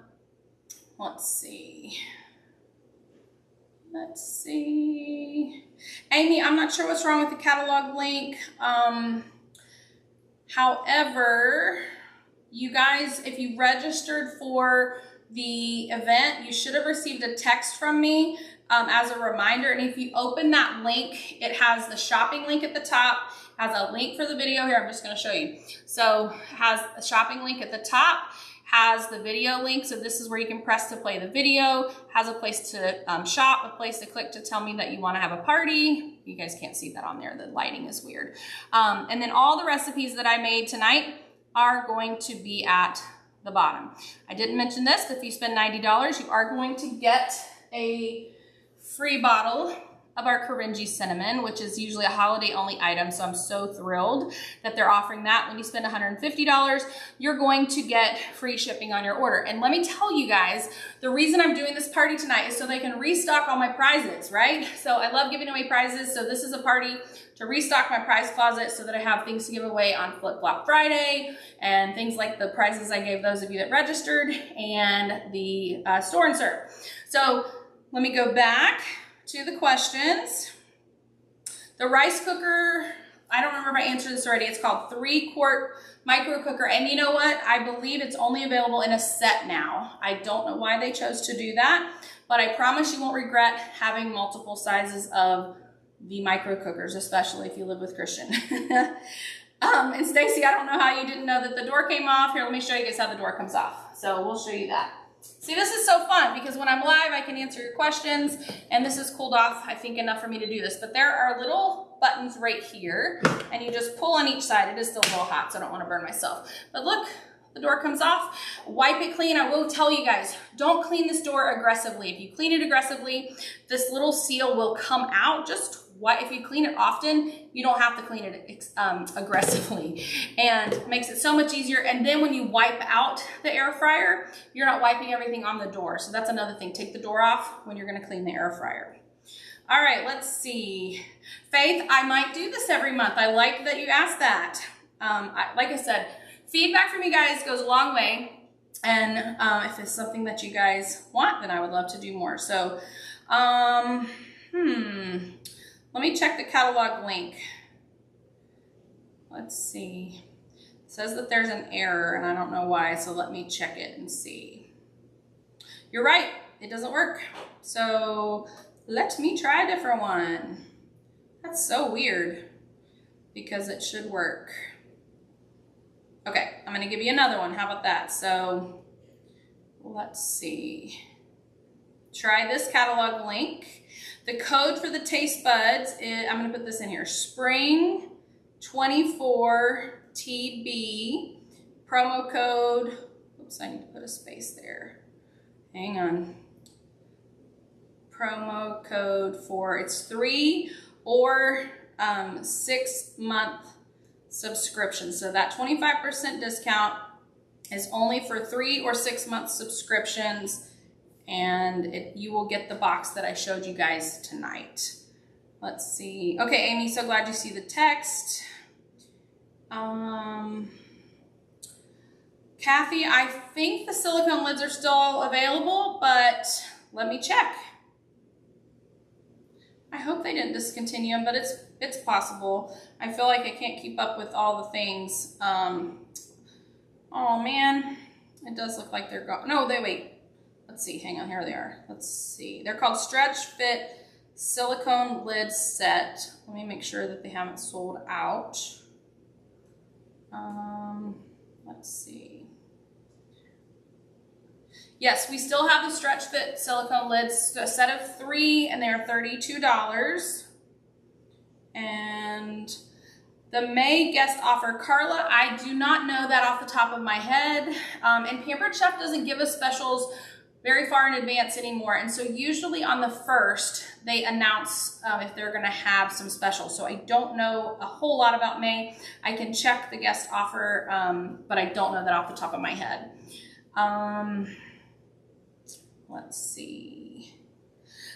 let's see. Amy, I'm not sure what's wrong with the catalog link. However, you guys, if you registered for the event, you should have received a text from me as a reminder. And if you open that link, it has the shopping link at the top, has a link for the video here. I'm just going to show you. So it has a shopping link at the top, has the video link. So this is where you can press to play the video, has a place to shop, a place to click to tell me that you want to have a party. You guys can't see that on there. The lighting is weird. And then all the recipes that I made tonight are going to be at the bottom. I didn't mention this, but if you spend $90, you are going to get a free bottle of our Karinji cinnamon, which is usually a holiday only item. So I'm so thrilled that they're offering that. When you spend $150, you're going to get free shipping on your order. And let me tell you guys, the reason I'm doing this party tonight is so they can restock all my prizes, right? So I love giving away prizes. So this is a party to restock my prize closet so that I have things to give away on Flip Flop Friday and things like the prizes I gave those of you that registered and the store and serve. So let me go back to the questions. The rice cooker, I don't remember if I answered this already. It's called 3-quart micro cooker. And you know what? I believe it's only available in a set now. I don't know why they chose to do that, but I promise you won't regret having multiple sizes of the micro cookers, especially if you live with Christian. And Stacy, I don't know how you didn't know that the door came off. Here, let me show you guys how the door comes off. So we'll show you that. See, this is so fun because when I'm live, I can answer your questions, and this is cooled off, I think, enough for me to do this. But there are little buttons right here, and you just pull on each side. It is still a little hot, so I don't want to burn myself. But look, the door comes off. Wipe it clean. I will tell you guys, don't clean this door aggressively. If you clean it aggressively, this little seal will come out. Just if you clean it often, you don't have to clean it aggressively, and it makes it so much easier. And then when you wipe out the air fryer, you're not wiping everything on the door. So that's another thing. Take the door off when you're going to clean the air fryer. All right, let's see. Faith, I might do this every month. I like that you asked that. Like I said, feedback from you guys goes a long way. And if it's something that you guys want, then I would love to do more. So, let me check the catalog link. Let's see. It says that there's an error and I don't know why, so let me check it and see. You're right, it doesn't work. So let me try a different one. That's so weird because it should work. Okay, I'm gonna give you another one. How about that? So let's see. Try this catalog link. The code for the taste buds is, I'm gonna put this in here, Spring 24TB, promo code, oops, I need to put a space there. Hang on. Promo code for, it's 3 or 6 month subscription. So that 25% discount is only for 3 or 6 month subscriptions. And you will get the box that I showed you guys tonight. Let's see. Okay, Amy, so glad you see the text. Kathy, I think the silicone lids are still available, but let me check. I hope they didn't discontinue them, but it's possible. I feel like I can't keep up with all the things. Oh man, it does look like they're gone. No, wait. Let's see, hang on, here they are. Let's see. They're called Stretch Fit Silicone Lid Set. Let me make sure that they haven't sold out. Let's see. Yes, we still have the Stretch Fit Silicone Lids, a set of 3, and they're $32. And the May guest offer, Carla, I do not know that off the top of my head. And Pampered Chef doesn't give us specials very far in advance anymore. And so usually on the 1st, they announce if they're gonna have some specials. So I don't know a whole lot about May. I can check the guest offer, but I don't know that off the top of my head. Let's see.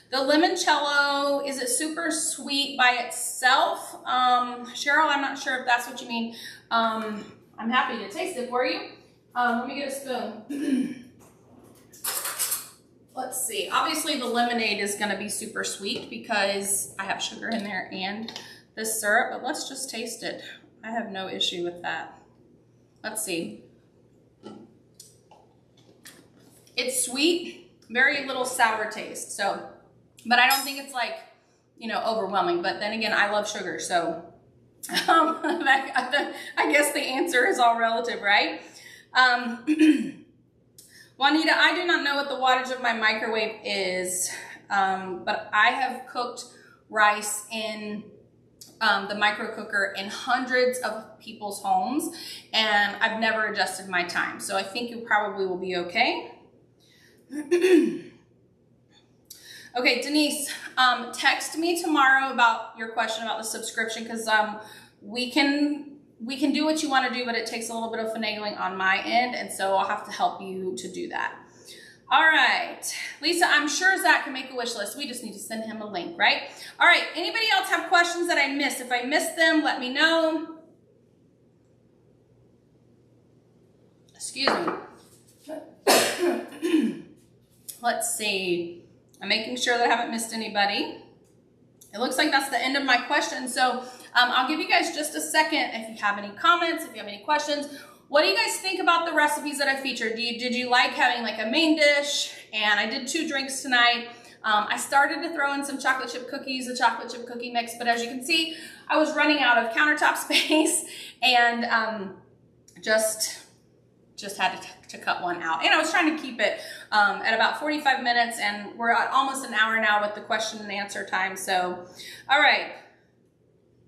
The limoncello, is it super sweet by itself? Cheryl, I'm not sure if that's what you mean. I'm happy to taste it for you. Let me get a spoon. Let's see. Obviously, the lemonade is going to be super sweet because I have sugar in there and this syrup, but let's just taste it. I have no issue with that. Let's see. It's sweet, very little sour taste. So, but I don't think it's like, you know, overwhelming. But then again, I love sugar, so I guess the answer is all relative, right? Juanita, I do not know what the wattage of my microwave is, but I have cooked rice in the micro cooker in hundreds of people's homes, and I've never adjusted my time. So I think you probably will be okay. Okay, Denise, text me tomorrow about your question about the subscription, because we can do what you want to do, but it takes a little bit of finagling on my end, and so I'll have to help you to do that. All right, Lisa, I'm sure Zach can make a wish list. We just need to send him a link, right? All right, anybody else have questions that I missed? If I missed them, let me know. Excuse me. Let's see. I'm making sure that I haven't missed anybody. It looks like that's the end of my questions. So I'll give you guys just a second if you have any comments, if you have any questions. What do you guys think about the recipes that I featured? Did you like having like a main dish? And I did 2 drinks tonight. I started to throw in some chocolate chip cookies, a chocolate chip cookie mix, but as you can see, I was running out of countertop space and just had to cut one out. And I was trying to keep it at about 45 minutes, and we're at almost an hour now with the question and answer time. So, all right.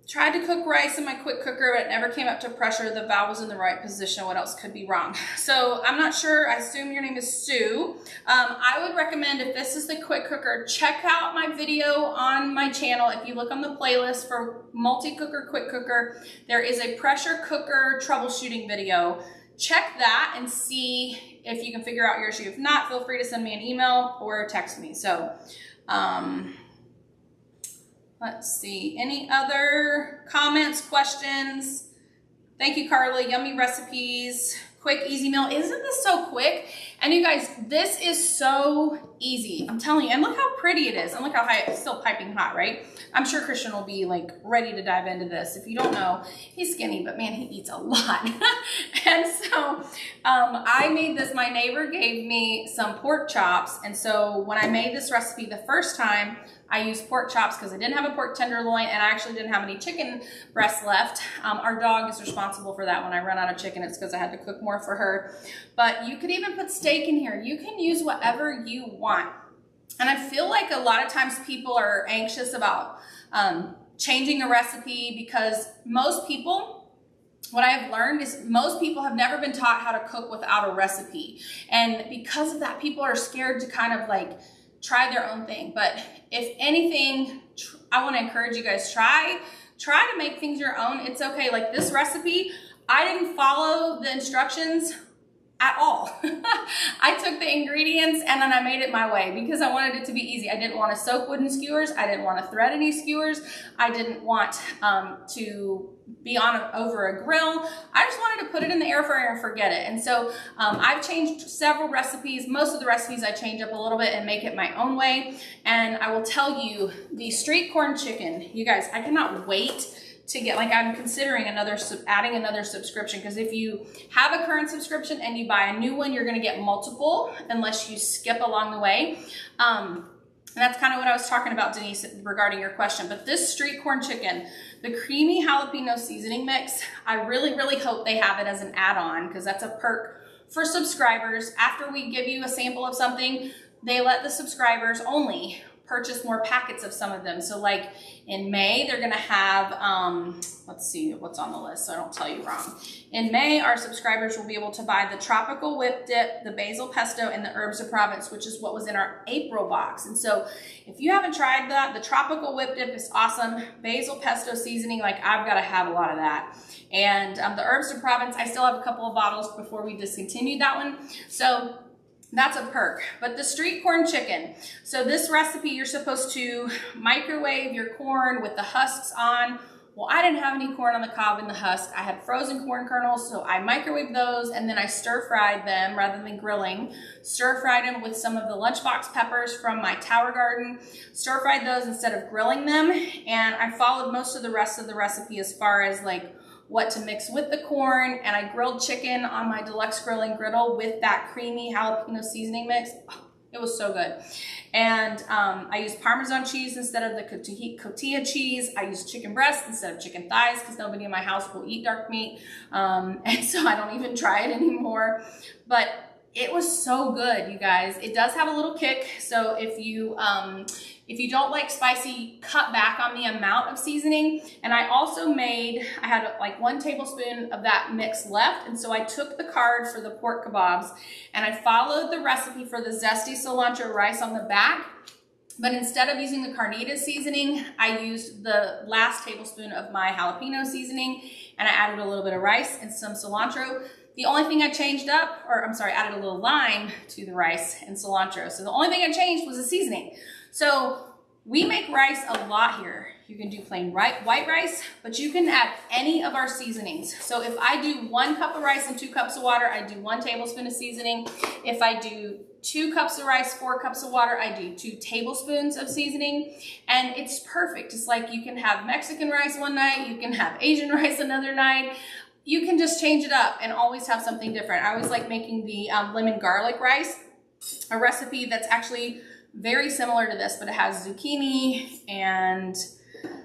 Tried to cook rice in my quick cooker, but it never came up to pressure. The valve was in the right position. What else could be wrong? So I'm not sure. I assume your name is Sue. I would recommend, if this is the quick cooker, check out my video on my channel. If you look on the playlist for multi-cooker, quick cooker, there is a pressure cooker troubleshooting video. Check that and see if you can figure out your issue. If not, feel free to send me an email or text me. So, let's see. Any other comments, questions? Thank you, Carla. Yummy recipes. Quick, easy meal. Isn't this so quick? And you guys, this is so easy. I'm telling you. And look how pretty it is. And look how high it's still piping hot, right? I'm sure Christian will be like ready to dive into this. If you don't know, he's skinny, but man, he eats a lot. And so I made this. My neighbor gave me some pork chops. And so when I made this recipe the first time, I used pork chops because I didn't have a pork tenderloin, and I actually didn't have any chicken breasts left. Our dog is responsible for that. When I run out of chicken, it's because I had to cook more for her. But you could even put steak in here. You can use whatever you want. And I feel like a lot of times people are anxious about changing a recipe, because most people, what I have learned is most people have never been taught how to cook without a recipe. And because of that, people are scared to kind of like try their own thing. But if anything, I want to encourage you guys, try to make things your own. It's okay. Like this recipe, I didn't follow the instructions at all. I took the ingredients and then I made it my way because I wanted it to be easy. I didn't want to soak wooden skewers. I didn't want to thread any skewers. I didn't want to be over a grill. I just wanted to put it in the air fryer and forget it. And so I've changed several recipes. Most of the recipes I change up a little bit and make it my own way. And I will tell you, the street corn chicken, you guys, I cannot wait to get, like, I'm considering adding another subscription, because if you have a current subscription and you buy a new one, you're going to get multiple unless you skip along the way. And that's kind of what I was talking about, Denise, regarding your question. But this street corn chicken, the creamy jalapeno seasoning mix, I really, really hope they have it as an add-on, because that's a perk for subscribers. After we give you a sample of something, they let the subscribers only purchase more packets of some of them. So like in May, they're gonna have, let's see what's on the list so I don't tell you wrong. In May, our subscribers will be able to buy the tropical whip dip, the basil pesto, and the herbs of Provence, which is what was in our April box. And so if you haven't tried that, the tropical whip dip is awesome. Basil pesto seasoning, like I've gotta have a lot of that. And the herbs of Provence, I still have a couple of bottles before we discontinued that one. So that's a perk. But the street corn chicken. So this recipe, you're supposed to microwave your corn with the husks on. Well, I didn't have any corn on the cob in the husk. I had frozen corn kernels, so I microwaved those and then I stir-fried them rather than grilling. Stir-fried them with some of the lunchbox peppers from my tower garden. Stir-fried those instead of grilling them. And I followed most of the rest of the recipe as far as like what to mix with the corn, and I grilled chicken on my deluxe grilling griddle with that creamy jalapeno seasoning mix. Oh, it was so good. And I used Parmesan cheese instead of the cotija cheese. I used chicken breast instead of chicken thighs because nobody in my house will eat dark meat. And so I don't even try it anymore. But it was so good, you guys. It does have a little kick. So if you don't like spicy, cut back on the amount of seasoning. And I also I had like 1 tablespoon of that mix left. And so I took the card for the pork kebabs and I followed the recipe for the zesty cilantro rice on the back. But instead of using the carnitas seasoning, I used the last tablespoon of my jalapeno seasoning and I added a little bit of rice and some cilantro. The only thing I changed up, or I'm sorry, added a little lime to the rice and cilantro. So the only thing I changed was the seasoning. So we make rice a lot here. You can do plain white rice, but you can add any of our seasonings. So if I do 1 cup of rice and 2 cups of water, I do 1 tablespoon of seasoning. If I do 2 cups of rice, 4 cups of water, I do 2 tablespoons of seasoning. And it's perfect. It's like you can have Mexican rice one night, you can have Asian rice another night. You can just change it up and always have something different. I always like making the lemon garlic rice, a recipe that's actually very similar to this, but it has zucchini and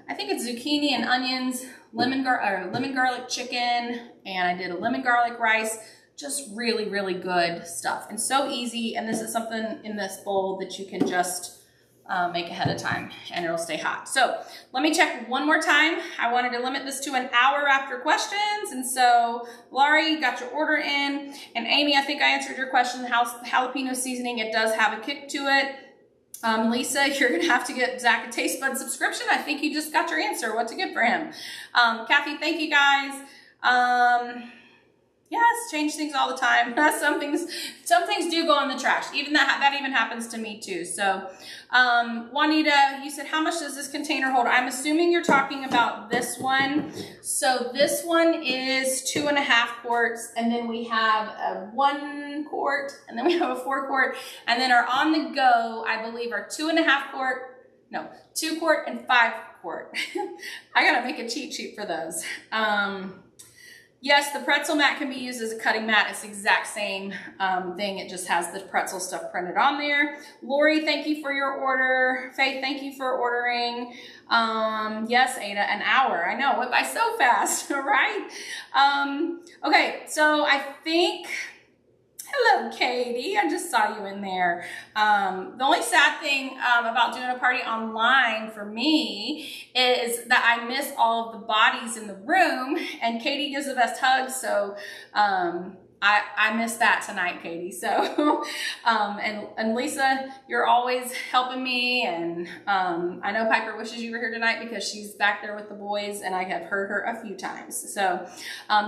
I think it's zucchini and onions, lemon garlic chicken, and I did a lemon garlic rice. Just really, really good stuff and so easy. And this is something in this bowl that you can just make ahead of time and it'll stay hot. So let me check one more time. I wanted to limit this to an hour after questions. And so Laurie, you got your order in, and Amy, I think I answered your question. Jalapeno seasoning, it does have a kick to it. Lisa, you're gonna have to get Zach a taste bud subscription. I think you just got your answer, what to get for him. Kathy, thank you guys. Yes, change things all the time. Some things do go in the trash. Even that even happens to me too. So, Juanita, you said, how much does this container hold? I'm assuming you're talking about this one. So this one is 2.5 quarts, and then we have a 1 quart, and then we have a 4 quart, and then our on the go, I believe, are 2.5 quart, no, 2 quart and 5 quart. I gotta make a cheat sheet for those. Yes, the pretzel mat can be used as a cutting mat. It's the exact same thing. It just has the pretzel stuff printed on there. Lori, thank you for your order. Faith, thank you for ordering. Yes, Ada, an hour. I know, it went by so fast, right? Okay, so I think, hello, Katie. I just saw you in there. The only sad thing about doing a party online for me is that I miss all of the bodies in the room, and Katie gives the best hugs, so I missed that tonight, Katie. So, and Lisa, you're always helping me, and I know Piper wishes you were here tonight because she's back there with the boys, and I have heard her a few times. So,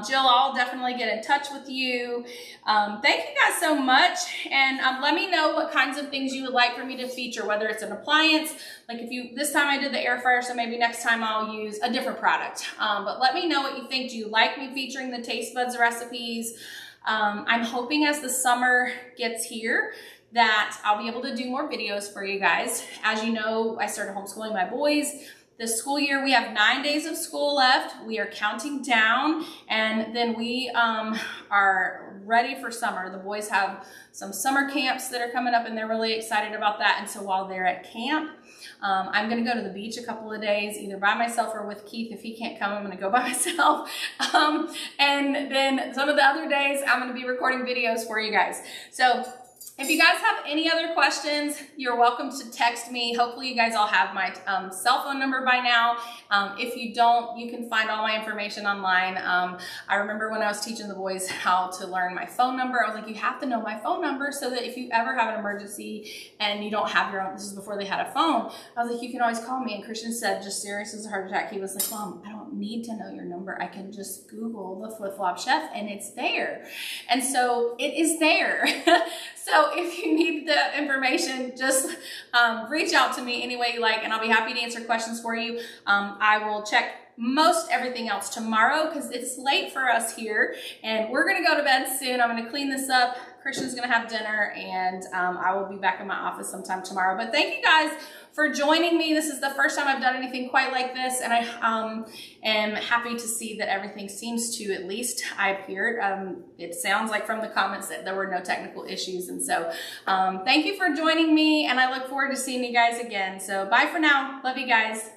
Jill, I'll definitely get in touch with you. Thank you guys so much, and let me know what kinds of things you would like for me to feature, whether it's an appliance, like this time I did the air fryer, so maybe next time I'll use a different product. But let me know what you think. Do you like me featuring the taste buds recipes? I'm hoping as the summer gets here that I'll be able to do more videos for you guys. As you know, I started homeschooling my boys. This school year, we have 9 days of school left. We are counting down, and then we are ready for summer. The boys have some summer camps that are coming up, and they're really excited about that. And so while they're at camp, I'm gonna go to the beach a couple of days, either by myself or with Keith. If he can't come, I'm gonna go by myself. And then some of the other days, I'm gonna be recording videos for you guys. So If you guys have any other questions, you're welcome to text me. Hopefully you guys all have my cell phone number by now. If you don't, you can find all my information online. I remember when I was teaching the boys how to learn my phone number, I was like, you have to know my phone number so that if you ever have an emergency and you don't have your own, this is before they had a phone, I was like, you can always call me. And Christian said, just serious as a heart attack. He was like, Mom, I don't need to know your number. I can just Google the Flip Flop Chef and it's there. And so it is there. So if you need the information, just reach out to me any way you like, and I'll be happy to answer questions for you. I will check most everything else tomorrow because it's late for us here, and we're going to go to bed soon. I'm going to clean this up. Christian's going to have dinner, and I will be back in my office sometime tomorrow. But thank you guys for joining me. This is the first time I've done anything quite like this, and I am happy to see that everything seems to, at least I appeared. It sounds like from the comments that there were no technical issues, and so thank you for joining me, and I look forward to seeing you guys again. So bye for now. Love you guys.